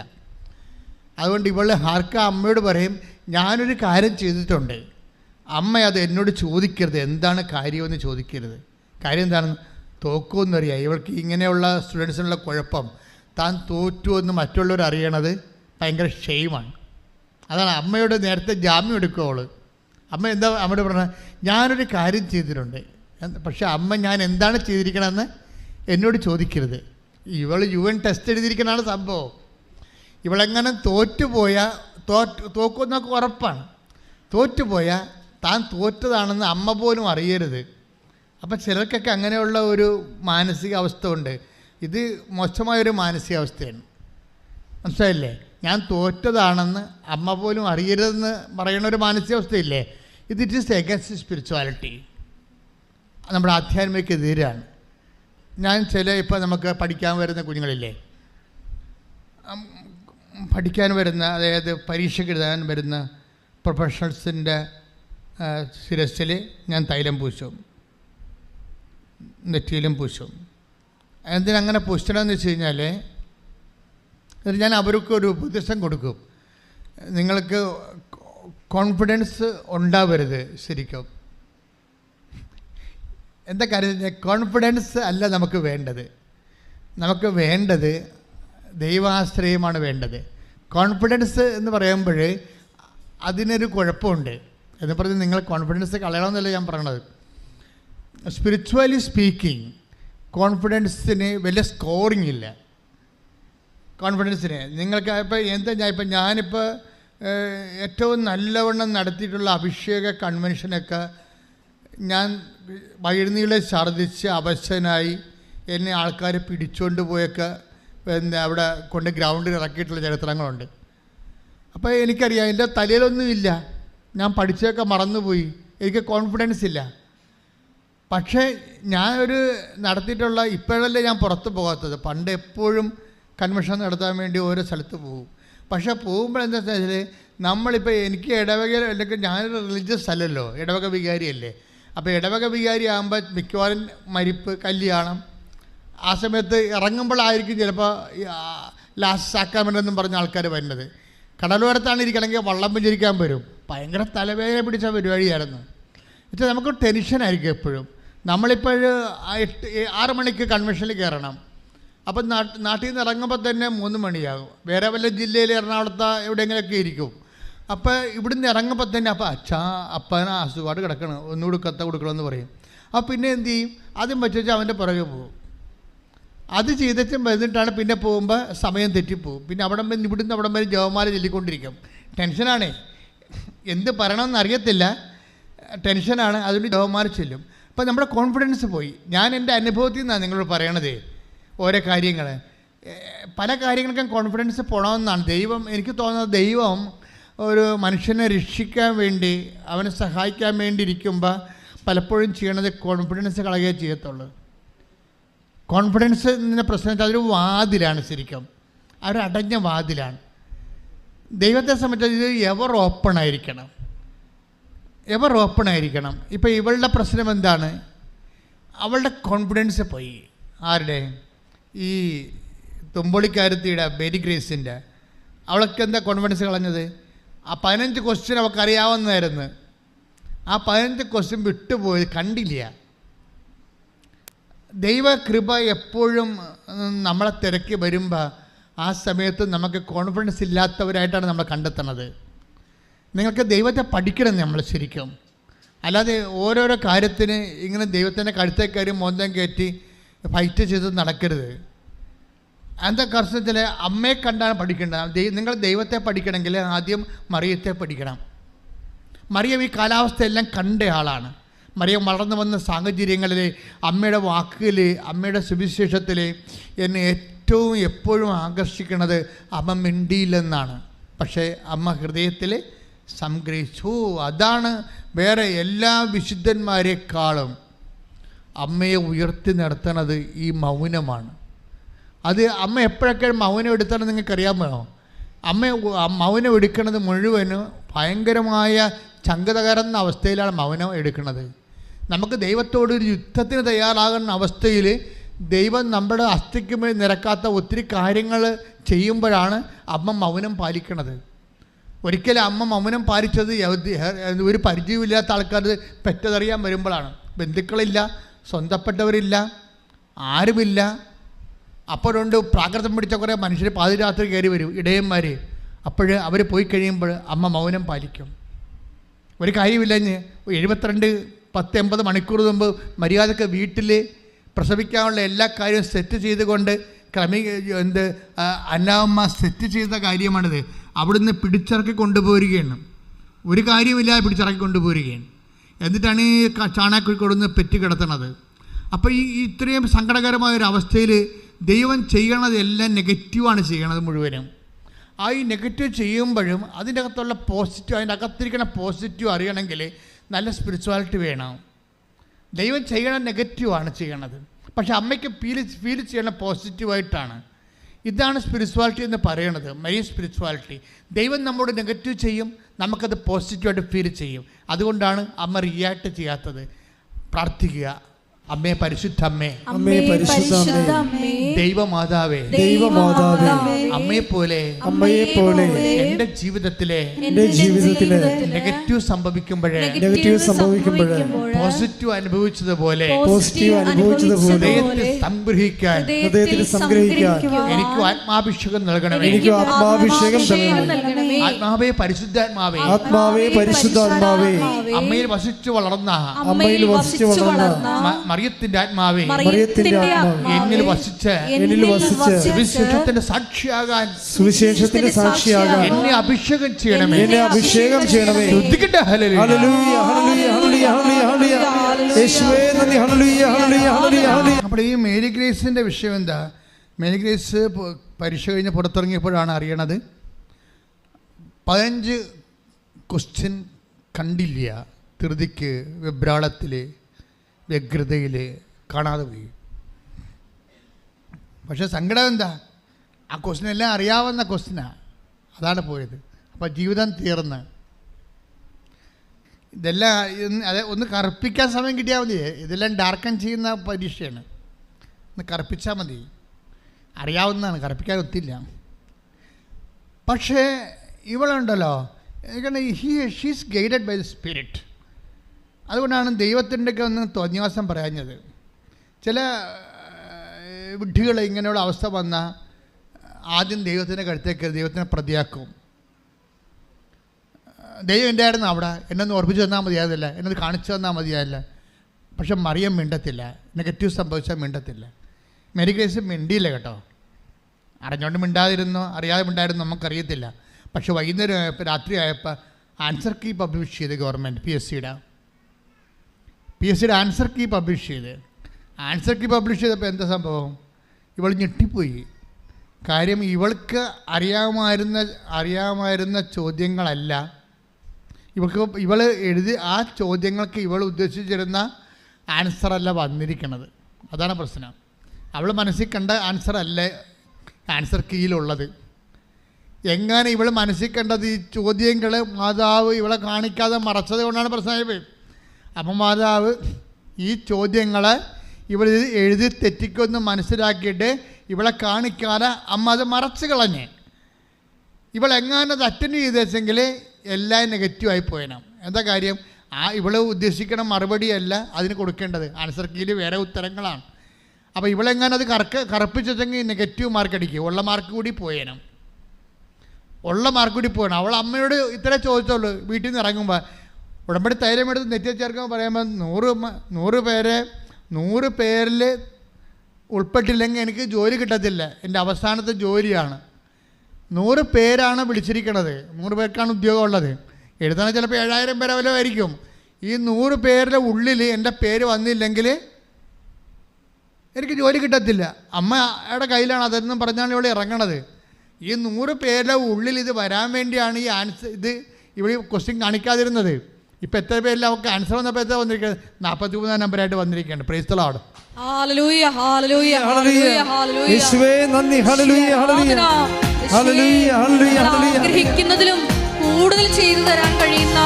അതുകൊണ്ട് ഇവൾ ഹാർക്ക അമ്മയോട് പറയും ഞാനൊരു കാര്യം ചെയ്തിട്ടുണ്ട്, അമ്മ അത് എന്നോട് ചോദിക്കരുത്, എന്താണ് കാര്യമെന്ന് ചോദിക്കരുത്. കാര്യം എന്താണെന്ന് തോക്കുമെന്നറിയാം. ഇവൾക്ക് ഇങ്ങനെയുള്ള സ്റ്റുഡൻസിനുള്ള കുഴപ്പം, താൻ തോറ്റുമെന്ന് മറ്റുള്ളവർ അറിയണത് ഭയങ്കര ഷെയിമാണ്. അതാണ് അമ്മയോട് നേരത്തെ ജാമ്യം എടുക്കുവോള്. അമ്മ എന്താ അമ്മയോട് പറഞ്ഞത്, ഞാനൊരു കാര്യം ചെയ്തിട്ടുണ്ട്, പക്ഷെ അമ്മ ഞാൻ എന്താണ് ചെയ്തിരിക്കണമെന്ന് എന്നോട് ചോദിക്കരുത്. ഇവൾ UN ടെസ്റ്റ് എഴുതിയിരിക്കണതാണ് സംഭവം. ഇവളെങ്ങനെ തോക്കുമെന്നൊക്കെ ഉറപ്പാണ്. തോറ്റുപോയാൽ താൻ തോറ്റതാണെന്ന് അമ്മ പോലും അറിയരുത്. അപ്പം ചിലർക്കൊക്കെ അങ്ങനെയുള്ള ഒരു മാനസികാവസ്ഥ ഉണ്ട്. ഇത് മോശമായൊരു മാനസികാവസ്ഥയാണ്, മനസ്സിലായില്ലേ? ഞാൻ തോറ്റതാണെന്ന് അമ്മ പോലും അറിയരുതെന്ന് പറയുന്ന ഒരു മാനസികാവസ്ഥയില്ലേ, ഇറ്റ് ഈസ് എഗൻസ്റ്റ് സ്പിരിച്വാലിറ്റി, നമ്മുടെ ആധ്യാത്മികതയെതിരാണ്. ഞാൻ ഇപ്പോൾ നമുക്ക് പഠിക്കാൻ വരുന്ന കുഞ്ഞുങ്ങളില്ലേ, പഠിക്കാൻ വരുന്ന, അതായത് പരീക്ഷയ്ക്ക് എഴുതാൻ വരുന്ന പ്രൊഫഷണൽസിൻ്റെ ശിരസിൽ ഞാൻ തൈലം പൂശും, നെറ്റിയിലും പൂശും. എന്തിനങ്ങനെ പൂശണമെന്ന് വെച്ച് കഴിഞ്ഞാൽ ഞാൻ അവർക്കൊരു ഉപദേശം കൊടുക്കും. നിങ്ങൾക്ക് കോൺഫിഡൻസ് ഉണ്ടാവരുത്. ശരിക്കും എന്താ കാര്യം, കോൺഫിഡൻസ് അല്ല നമുക്ക് വേണ്ടത്. നമുക്ക് വേണ്ടത് ദൈവാശ്രയമാണ് വേണ്ടത്. കോൺഫിഡൻസ് എന്ന് പറയുമ്പോൾ അതിനൊരു കുഴപ്പമുണ്ട് എന്ന് പറഞ്ഞ് നിങ്ങൾ കോൺഫിഡൻസ് കളയണമെന്നല്ല ഞാൻ പറയണത്. സ്പിരിച്വലി സ്പീക്കിംഗ് കോൺഫിഡൻസിന് വലിയ സ്കോറിങ് ഇല്ല. കോൺഫിഡൻസിന് നിങ്ങൾക്ക് ഞാനിപ്പോൾ ഏറ്റവും നല്ലവണ്ണം നടത്തിയിട്ടുള്ള അഭിഷേക കൺവെൻഷനൊക്കെ ഞാൻ വഴിനീളെ ഛർദ്ദിച്ച് അവശനായി എന്നെ ആൾക്കാർ പിടിച്ചുകൊണ്ട് പോയൊക്കെ അവിടെ കൊണ്ട് ഗ്രൗണ്ടിൽ ഇറക്കിയിട്ടുള്ള ചരിത്രങ്ങളുണ്ട്. അപ്പോൾ എനിക്കറിയാം എൻ്റെ തലയിലൊന്നുമില്ല, ഞാൻ പഠിച്ചതൊക്കെ മറന്നുപോയി, എനിക്ക് കോൺഫിഡൻസ് ഇല്ല. പക്ഷേ ഞാനൊരു നടത്തിയിട്ടുള്ള, ഇപ്പോഴല്ലേ ഞാൻ പുറത്ത് പോകാത്തത്, പണ്ട് എപ്പോഴും കൺവെൻഷൻ നടത്താൻ വേണ്ടി ഓരോ സ്ഥലത്ത് പോകും. പക്ഷേ പോകുമ്പോൾ എന്താ വെച്ചാൽ നമ്മളിപ്പോൾ എനിക്ക് ഇടവക, അല്ലെങ്കിൽ ഞാനൊരു റിലീജിയസ് അല്ലല്ലോ, ഇടവക വികാരിയല്ലേ. അപ്പോൾ ഇടവക വികാരി ആകുമ്പോൾ മിക്കവാറും മരിപ്പ്, കല്യാണം, ആ സമയത്ത് ഇറങ്ങുമ്പോഴായിരിക്കും ചിലപ്പോൾ ലാസ്റ്റ് സാക്രാമെൻ്റ് എന്നും പറഞ്ഞ ആൾക്കാർ വരുന്നത്. കടലോരത്താണ് ഇരിക്കണമെങ്കിൽ വള്ളം വെച്ചിരിക്കാൻ വരും. ഭയങ്കര തലവേദന പിടിച്ച പരിപാടിയായിരുന്നു. എന്നുവെച്ചാൽ നമുക്ക് ടെൻഷനായിരിക്കും എപ്പോഴും. നമ്മളിപ്പോൾ 6 മണിക്ക് കൺവെൻഷനിൽ കയറണം. അപ്പം നാട്ടിൽ നിന്ന് ഇറങ്ങുമ്പോൾ തന്നെ 3 മണിയാകും. വേറെ വല്ല ജില്ലയിൽ എറണാകുളത്ത് എവിടെയെങ്കിലുമൊക്കെ ഇരിക്കും. അപ്പോൾ ഇവിടുന്ന് ഇറങ്ങുമ്പോൾ തന്നെ അപ്പന അസുഖമായിട്ട് കിടക്കണം, ഒന്നുകൂടി കത്ത കൊടുക്കണമെന്ന് പറയും. അപ്പോൾ പിന്നെ എന്ത് ചെയ്യും, ആദ്യം വെച്ചാൽ അവൻ്റെ പുറകെ പോകും. അത് ചെയ്തിട്ടും വന്നിട്ടാണ് പിന്നെ പോകുമ്പോൾ സമയം തെറ്റിപ്പോവും. പിന്നെ ഇവിടുന്ന് അവിടം വരെ ജവമാല ചൊല്ലിക്കൊണ്ടിരിക്കും. ടെൻഷനാണേ, എന്ത് പറയണമെന്ന് അറിയത്തില്ല, ടെൻഷനാണ്. അതുകൊണ്ട് ജവമാല ചൊല്ലും. അപ്പോൾ നമ്മുടെ കോൺഫിഡൻസ് പോയി. ഞാൻ എൻ്റെ അനുഭവത്തിൽ നിന്നാണ് നിങ്ങളോട് പറയണത്. ഓരോ കാര്യങ്ങൾ, പല കാര്യങ്ങൾക്കും കോൺഫിഡൻസ് പോകണമെന്നാണ് എനിക്ക് തോന്നുന്നത്. ദൈവം ഒരു മനുഷ്യനെ രക്ഷിക്കാൻ വേണ്ടി, അവനെ സഹായിക്കാൻ വേണ്ടി ഇരിക്കുമ്പോൾ പലപ്പോഴും ചെയ്യണത് കോൺഫിഡൻസ് കളയുകയേ ചെയ്യത്തുള്ളൂ. കോൺഫിഡൻസിൻ്റെ പ്രശ്നം വെച്ചാൽ അതൊരു വാതിലാണ്, ശരിക്കും അതൊരു അടഞ്ഞ വാതിലാണ്. ദൈവത്തെ സംബന്ധിച്ച് ഇത് എവർ ഓപ്പൺ ആയിരിക്കണം. ഇപ്പോൾ ഇവളുടെ പ്രശ്നം എന്താണ്, അവളുടെ കോൺഫിഡൻസ് പോയി. ആരുടെ? ഈ തുമ്പൊളിക്കാരത്തിയുടെ മേരി ഗ്രേസിൻ്റെ. അവൾക്ക് എന്താ കോൺഫിഡൻസ് കളഞ്ഞത്? ആ 15 ക്വസ്റ്റ്യൻ അവൾക്ക് അറിയാവുന്നതായിരുന്നു. ആ 15 ക്വസ്റ്റ്യൻ വിട്ടുപോയി, കണ്ടില്ല. ദൈവകൃപ എപ്പോഴും നമ്മളെ തിരക്കി വരുമ്പോൾ ആ സമയത്ത് നമുക്ക് കോൺഫിഡൻസ് ഇല്ലാത്തവരായിട്ടാണ് നമ്മൾ കണ്ടെത്തുന്നത്. നിങ്ങൾക്ക് ദൈവത്തെ പഠിക്കണം നമ്മൾ ശരിക്കും. അല്ലാതെ ഓരോരോ കാര്യത്തിന് ഇങ്ങനെ ദൈവത്തിൻ്റെ കഴുത്തേ കയറി മോന്തം കയറ്റി ഫൈറ്റ് ചെയ്ത് നടക്കരുത്. എന്താ കർശനത്തിൽ അമ്മയെ കണ്ടാണ് പഠിക്കേണ്ടത്. നിങ്ങൾ ദൈവത്തെ പഠിക്കണമെങ്കിൽ ആദ്യം മറിയത്തെ പഠിക്കണം. മറിയം ഈ കാലാവസ്ഥയെല്ലാം കണ്ട ആളാണ്. മറിയം വളർന്നു വന്ന സാഹചര്യങ്ങളിൽ അമ്മയുടെ വാക്കുകൾ, അമ്മയുടെ സുവിശേഷത്തിൽ എന്നെ ഏറ്റവും എപ്പോഴും ആകർഷിക്കുന്നത് അമ്മ മിണ്ടിയില്ലെന്നാണ്. പക്ഷേ അമ്മ ഹൃദയത്തിൽ സംഗ്രഹിച്ചു. അതാണ് വേറെ എല്ലാ വിശുദ്ധന്മാരെക്കാളും അമ്മയെ ഉയർത്തി നിർത്തുന്നത് ഈ മൗനമാണ്. അത് അമ്മ എപ്പോഴൊക്കെ മൗനം എടുത്തണം നിങ്ങൾക്കറിയാമോ? അമ്മ മൗനം എടുക്കുന്നത് മുഴുവനും ഭയങ്കരമായ ചങ്കതകരുന്ന അവസ്ഥയിലാണ് മൗനം എടുക്കുന്നത്. നമുക്ക് ദൈവത്തോടൊരു യുദ്ധത്തിന് തയ്യാറാകുന്ന അവസ്ഥയിൽ ദൈവം നമ്മുടെ അസ്ഥിക്കുമേൽ നിരക്കാത്ത ഒത്തിരി കാര്യങ്ങൾ ചെയ്യുമ്പോഴാണ് അമ്മ മൗനം പാലിക്കുന്നത്. ഒരിക്കലും അമ്മ മൗനം പാലിച്ചത് ഒരു പരിചയമില്ലാത്ത ആൾക്കാർ പെറ്റതറിയാൻ വരുമ്പോഴാണ്. ബന്ധുക്കളില്ല, സ്വന്തപ്പെട്ടവരില്ല, ആരുമില്ല. അപ്പോഴുണ്ട് പ്രാകൃതം പിടിച്ച കുറേ മനുഷ്യർ പാതിരാത്രി കയറി വരും, ഇടയന്മാർ. അപ്പോൾ അവർ പോയി കഴിയുമ്പോൾ അമ്മ മൗനം പാലിക്കും. ഒരു കാര്യമില്ല, 72-80 മണിക്കൂർ മുമ്പ് മര്യാദക്ക് വീട്ടിൽ പ്രസവിക്കാനുള്ള എല്ലാ കാര്യവും സെറ്റ് ചെയ്തുകൊണ്ട് അന്നാമ്മ സെറ്റ് ചെയ്ത കാര്യമാണിത്. അവിടുന്ന് പിടിച്ചിറക്കി കൊണ്ടുപോരുകയാണ്. ഒരു കാര്യമില്ലാതെ പിടിച്ചിറക്കി കൊണ്ടുപോരുകയാണ്. എന്നിട്ടാണ് ഈ ചാണാക്കുഴി കൊടുന്ന് പെറ്റി കിടത്തണത്. അപ്പോൾ ഈ ഇത്രയും സങ്കടകരമായ ഒരു അവസ്ഥയിൽ ദൈവം ചെയ്യണതെല്ലാം നെഗറ്റീവാണ് ചെയ്യണത് മുഴുവനും. ആ ഈ നെഗറ്റീവ് ചെയ്യുമ്പോഴും അതിൻ്റെ അകത്തുള്ള പോസിറ്റീവ്, അതിൻ്റെ അകത്തിരിക്കുന്ന പോസിറ്റീവ് അറിയണമെങ്കിൽ നല്ല സ്പിരിച്വാലിറ്റി വേണം. ദൈവം ചെയ്യണ നെഗറ്റീവാണ് ചെയ്യണത്, പക്ഷെ അമ്മയ്ക്ക് ഫീൽ ചെയ്യണ പോസിറ്റീവായിട്ടാണ്. ഇതാണ് സ്പിരിച്വാലിറ്റി എന്ന് പറയണത്, മെയിൻ സ്പിരിച്വാലിറ്റി. ദൈവം നമ്മോട് നെഗറ്റീവ് ചെയ്യും, നമുക്കത് പോസിറ്റീവായിട്ട് ഫീൽ ചെയ്യും. അതുകൊണ്ടാണ് അമ്മ റിയാക്ട് ചെയ്യാത്തത്. പ്രാർത്ഥിക്കുക. അമ്മേ, പരിശുദ്ധ അമ്മേ, ദൈവമാതാവേ, അമ്മയെ പോലെ എന്റെ ജീവിതത്തിലെ നെഗറ്റീവ് സംഭവിക്കുമ്പോഴേ പോസിറ്റീവ് അനുഭവിച്ചതുപോലെ ഹൃദയത്തിൽ സംഗ്രഹിക്കാൻ എനിക്ക് ആത്മാഭിഷേകം നൽകണമേ. ആത്മാവേ, പരിശുദ്ധാത്മാവേ, അമ്മയിൽ വസിച്ചു വളർന്ന മറിയത്തിന്റെ ആത്മാവേ, എന്നിൽ വസിച്ച് സുവിശേഷത്തിന്റെ സാക്ഷിയാകാൻ എന്നെ അഭിഷേകം ചെയ്യണമേ. ശ്രദ്ധിക്കട്ടെ. നമ്മുടെ ഈ മേരി ഗ്രേസിന്റെ വിഷയം എന്താ? മേരി ഗ്രേസ് പരീക്ഷ കഴിഞ്ഞ് പുറത്തിറങ്ങിയപ്പോഴാണ് അറിയണത് 15 ക്വസ്റ്റ്യൻ കണ്ടില്ല. ധൃതിക്ക്, വെബ്രാളത്തിൽ, വ്യഗ്രതയിൽ കാണാതെ പോയി. പക്ഷെ സങ്കടം എന്താ? ആ ക്വസ്റ്റ്യൻ എല്ലാം അറിയാവുന്ന ക്വസ്റ്റ്യനാണ്, അതാണ് പോയത്. അപ്പോൾ ജീവിതം തീർന്ന്. ഇതെല്ലാം അതെ ഒന്ന് കറുപ്പിക്കാൻ സമയം കിട്ടിയാൽ മതി. ഇതെല്ലാം ഡാർക്കൻ ചെയ്യുന്ന പരീക്ഷയാണ്. ഒന്ന് കറുപ്പിച്ചാൽ മതി. അറിയാവുന്നതാണ്, കറുപ്പിക്കാൻ ഒത്തില്ല. പക്ഷേ ഇവളുണ്ടല്ലോ, she's guided by the spirit. അതുകൊണ്ടാണ് ദൈവത്തിൻ്റെ ഒക്കെ ഒന്ന് തോന്നിവാസം പറയാഞ്ഞത്. ചില വിഡ്ഢികൾ ഇങ്ങനെയുള്ള അവസ്ഥ വന്നാൽ ആദ്യം ദൈവത്തിൻ്റെ കഴുത്തേക്ക് ദൈവത്തിനെ പ്രതിയാക്കും. ദൈവം എൻ്റെ ആയിരുന്നു അവിടെ, എന്നൊന്ന് ഓർപ്പിച്ച് തന്നാൽ മതിയായതല്ല, എന്നൊന്ന് കാണിച്ചു തന്നാൽ മതിയായല്ല. പക്ഷെ മറിയം മിണ്ടത്തില്ല, നെഗറ്റീവ് സംഭവിച്ചാൽ മിണ്ടത്തില്ല. മേരി ഗ്രേസ് മിണ്ടിയില്ല കേട്ടോ. അറിഞ്ഞുകൊണ്ട് മിണ്ടാതിരുന്നോ അറിയാതെ മിണ്ടായിരുന്നോ നമുക്കറിയത്തില്ല. പക്ഷെ വൈകുന്നേരം ആയപ്പോൾ, രാത്രി ആയപ്പോൾ ആൻസർ കീ പബ്ലിഷ് ചെയ്ത് ഗവൺമെൻറ് പി എസ് സിയുടെ ആൻസർ കീ പബ്ലിഷ് ചെയ്ത്. ആൻസർ കീ പബ്ലിഷ് ചെയ്തപ്പോൾ എന്താ സംഭവം? ഇവൾ ഞെട്ടിപ്പോയി. കാര്യം ഇവൾക്ക് അറിയാമായിരുന്ന ചോദ്യങ്ങളല്ല ഇവൾ എഴുതി, ആ ചോദ്യങ്ങൾക്ക് ഇവൾ ഉദ്ദേശിച്ചിരുന്ന ആൻസറല്ല വന്നിരിക്കുന്നത്. അതാണ് പ്രശ്നം. അവൾ മനസ്സിൽ കണ്ട ആൻസറല്ല ആൻസർ കീയിലുള്ളത്. എങ്ങനെ ഇവൾ മനസ്സിൽ കണ്ടത് ഈ ചോദ്യങ്ങൾ മാതാവ് ഇവളെ കാണിക്കാതെ മറച്ചത് കൊണ്ടാണ് പ്രശ്നമായി. അപ്പം മാതാവ് ഈ ചോദ്യങ്ങൾ ഇവൾ എഴുതി തെറ്റിക്കൊന്ന് മനസ്സിലാക്കിയിട്ട് ഇവളെ കാണിക്കാതെ അമ്മ അത് മറച്ചു കളഞ്ഞ്. ഇവളെങ്ങാനും അത് അറ്റൻഡ് ചെയ്തെങ്കിൽ എല്ലാം നെഗറ്റീവായി പോയണം. എന്താ കാര്യം? ഇവള് ഉദ്ദേശിക്കണ മറുപടിയല്ല അതിന് കൊടുക്കേണ്ടത്. ആൻസർ കീയിൽ വേറെ ഉത്തരങ്ങളാണ്. അപ്പോൾ ഇവളെങ്ങനെ അത് കറപ്പിച്ചെങ്കിൽ നെഗറ്റീവ് മാർക്ക് അടിക്കും. ഉള്ള മാർക്ക് കൂടി പോയേനും. അവൾ അമ്മയോട് ഇത്രേ ചോദിച്ചുള്ളൂ. വീട്ടിൽ നിന്ന് ഇറങ്ങുമ്പോൾ ഉടമ്പടി തൈലം എടുത്ത് നെറ്റിയിൽ ചേർക്കുമ്പോൾ പറയുമ്പോൾ 100 പേരിൽ ഉൾപ്പെട്ടില്ലെങ്കിൽ എനിക്ക് ജോലി കിട്ടത്തില്ല. എൻ്റെ അവസാനത്തെ ജോലിയാണ്. 100 പേരാണ് വിളിച്ചിരിക്കണത്. 100 പേർക്കാണ് ഉദ്യോഗം ഉള്ളത്. എഴുതണ ചിലപ്പോൾ 7000 പേരെ വല്ലതും ആയിരിക്കും. ഈ 100 പേരുടെ ഉള്ളിൽ എൻ്റെ പേര് വന്നില്ലെങ്കിൽ എനിക്ക് ജോലി കിട്ടത്തില്ല. അമ്മയുടെ കയ്യിലാണ് അതെന്നും പറഞ്ഞാണ് ഇവിടെ ഇറങ്ങണത്. ഈ 100 പേരുടെ ഉള്ളിൽ ഇത് വരാൻ വേണ്ടിയാണ് ഈ ആൻസർ ഇവിടെ ക്വസ്റ്റ്യൻ കാണിക്കാതിരുന്നത്. ഇപ്പം എത്ര പേരിൽ അവർക്ക് ആൻസർ വന്നപ്പോൾ എത്ര വന്നിരിക്കുന്നത്? 43 നമ്പറായിട്ട് വന്നിരിക്കുകയാണ്. Praise the Lord. Hallelujah hallelujah hallelujah hallelujah. യേശുവേ നന്ദി. Hallelujah hallelujah hallelujah hallelujah hallelujah. ആഗ്രഹിക്കുന്നതിലും കൂടുതൽ ചെയ്തു തരാൻ കഴിയുന്ന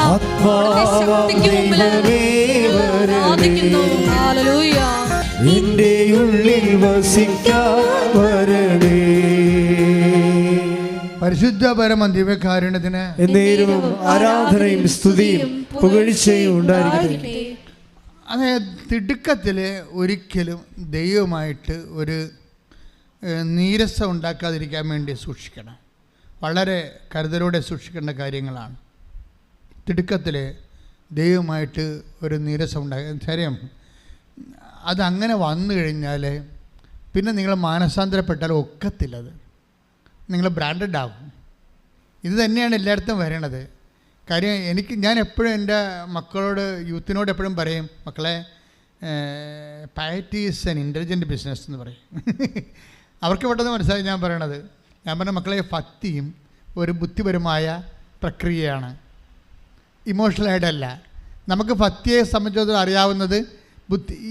ശക്തിക്ക് മുമ്പിൽ ആരാധിക്കുന്നു. ഹല്ലേലൂയ. നിന്റെ ഉള്ളിൽ വസിക്കാൻ വരണേ. പരിശുദ്ധ പരമ ദിവ്യകാരുണ്യത്തിന് എന്നേരവും ആരാധനയും സ്തുതിയും പുകഴ്ചയും ഉണ്ടായിരിക്കട്ടെ. അതെ, തിടുക്കത്തിൽ ഒരിക്കലും ദൈവമായിട്ട് ഒരു നീരസം ഉണ്ടാക്കാതിരിക്കാൻ വേണ്ടി സൂക്ഷിക്കണം. വളരെ കരുതലോടെ സൂക്ഷിക്കേണ്ട കാര്യങ്ങളാണ്. തിടുക്കത്തിൽ ദൈവമായിട്ട് ഒരു നീരസം ശരിയം അതങ്ങനെ വന്നു കഴിഞ്ഞാൽ പിന്നെ നിങ്ങൾ മാനസാന്തരപ്പെട്ടാൽ ഒക്കത്തില്ലത്. നിങ്ങൾ ബ്രാൻഡഡ് ആകും. ഇത് തന്നെയാണ് എല്ലായിടത്തും വരണത്. കാര്യം ഞാൻ എപ്പോഴും എൻ്റെ മക്കളോട് യൂത്തിനോട് എപ്പോഴും പറയും, മക്കളെ പയറ്റി ഈസ് ആൻ ഇൻ്റലിജൻറ്റ് ബിസിനസ് എന്ന് പറയും. അവർക്ക് പെട്ടെന്ന് മനസ്സിലായി ഞാൻ പറയണത്. ഞാൻ പറഞ്ഞ മക്കളെ, ഭക്തിയും ഒരു ബുദ്ധിപരമായ പ്രക്രിയയാണ്, ഇമോഷണലായിട്ടല്ല. നമുക്ക് ഭക്തിയെ സംബന്ധിച്ചിടത്തോളം അറിയാവുന്നത്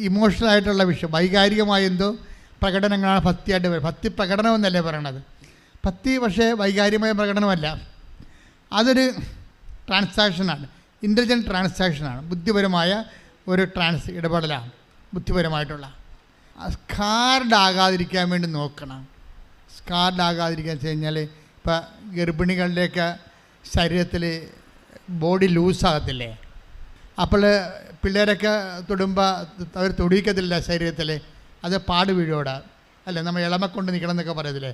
ഇമോഷണലായിട്ടുള്ള വിഷയം, വൈകാരികമായ എന്തോ പ്രകടനങ്ങളാണ് ഭക്തിയായിട്ട് വരും. ഭക്തി പ്രകടനമെന്നല്ലേ പറയണത്. ഭക്തി പക്ഷേ വൈകാരികമായ പ്രകടനമല്ല. അതൊരു ട്രാൻസാക്ഷനാണ്, ഇൻ്റലിജൻറ്റ് ട്രാൻസാക്ഷനാണ്, ബുദ്ധിപരമായ ഒരു ഇടപെടലാണ്. ബുദ്ധിപരമായിട്ടുള്ള സ്കാർഡാകാതിരിക്കാൻ വേണ്ടി നോക്കണം. സ്കാർഡാകാതിരിക്കാൻ വെച്ച് കഴിഞ്ഞാൽ ഇപ്പോൾ ഗർഭിണികളുടെയൊക്കെ ശരീരത്തിൽ ബോഡി ലൂസാകത്തില്ലേ? അപ്പോൾ പിള്ളേരൊക്കെ തൊടുമ്പോൾ അവർ തൊടിയിക്കത്തില്ല ശരീരത്തിൽ, അത് പാട് വീഴോടാ അല്ലേ? നമ്മൾ ഇളമക്കൊണ്ട് നിൽക്കണം എന്നൊക്കെ പറയത്തില്ലേ?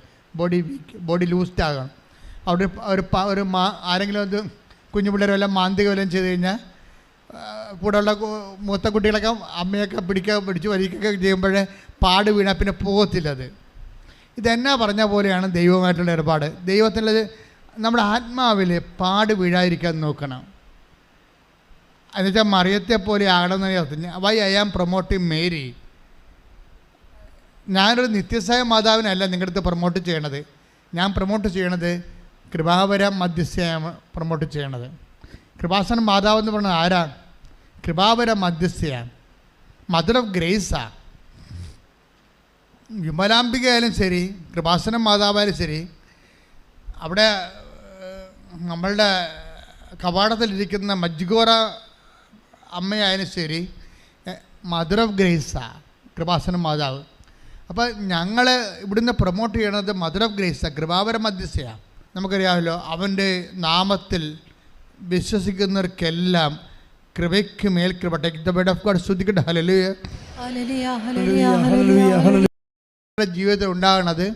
ബോഡി ലൂസ്ഡ് ആകണം. അവിടെ ആരെങ്കിലും അത് കുഞ്ഞു പിള്ളേർ വല്ലതും മാന്തിക വല്ലതും ചെയ്ത് കഴിഞ്ഞാൽ കൂടെയുള്ള മൂത്ത കുട്ടികളൊക്കെ അമ്മയൊക്കെ പിടിച്ച് വലിക്കുകയൊക്കെ ചെയ്യുമ്പോൾ പാട് വീണാൽ പിന്നെ പോകത്തില്ലത്. ഇതെന്നാ പറഞ്ഞ പോലെയാണ് ദൈവമായിട്ടുള്ള ഏർപ്പാട്. ദൈവത്തിൻ്റെ നമ്മുടെ ആത്മാവിൽ പാട് വീഴാതിരിക്കാൻ നോക്കണം. എന്നുവെച്ചാൽ മറിയത്തെ പോലെ ആകണമെന്ന് അർത്ഥം. Why I am promoting Mary. ഞാനൊരു നിത്യസായ മാതാവിനല്ല നിങ്ങളുടെ അടുത്ത് പ്രൊമോട്ട് ചെയ്യണത്. ഞാൻ പ്രൊമോട്ട് ചെയ്യണത് കൃപാവര മധ്യസ്ഥയാണ് പ്രൊമോട്ട് ചെയ്യണത്. കൃപാസന മാതാവ് എന്ന് പറയുന്നത് ആരാണ്? കൃപാവര മധ്യസ്ഥയാണ്, മദർ ഓഫ് ഗ്രേസാണ്. വിമലാംബികയായാലും ശരി, കൃപാസന മാതാവായാലും ശരി, അവിടെ നമ്മളുടെ കവാടത്തിലിരിക്കുന്ന മജ്ഗോറ അമ്മയായാലും ശരി, മദർ ഓഫ് ഗ്രേസാണ് കൃപാസന മാതാവ്. അപ്പോൾ ഞങ്ങൾ ഇവിടുന്ന് പ്രൊമോട്ട് ചെയ്യണത് മദർ ഓഫ് ഗ്രേസാണ്, കൃപാവര മധ്യസ്ഥയാണ്. നമുക്കറിയാമല്ലോ, അവൻ്റെ നാമത്തിൽ വിശ്വസിക്കുന്നവർക്കെല്ലാം കൃപയ്ക്ക് മേൽ കൃപ. Take the word of God. സ്തുതിക്കട്ടെ. ഹല്ലേലൂയ. ജീവിതത്തിൽ ഉണ്ടാകുന്നത്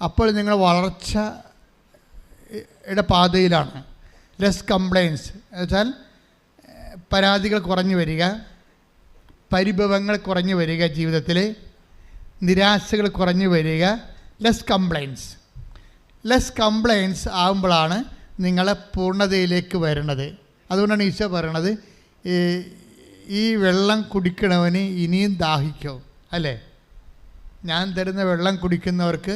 അപ്പോൾ നിങ്ങൾ വളർച്ചയുടെ പാതയിലാണ്. ലെസ് കംപ്ലൈൻസ് എന്നുവെച്ചാൽ പരാതികൾ കുറഞ്ഞു വരിക, പരിഭവങ്ങൾ കുറഞ്ഞു വരിക, ജീവിതത്തിൽ നിരാശകൾ കുറഞ്ഞു വരിക. ലെസ് കംപ്ലൈൻസ് ആകുമ്പോഴാണ് നിങ്ങൾ പൂർണ്ണതയിലേക്ക് വരുന്നത്. അതുകൊണ്ടാണ് ഈശോ പറയണത്, ഈ വെള്ളം കുടിക്കണവന് ഇനിയും ദാഹിക്കും അല്ലേ? ഞാൻ തരുന്ന വെള്ളം കുടിക്കുന്നവർക്ക്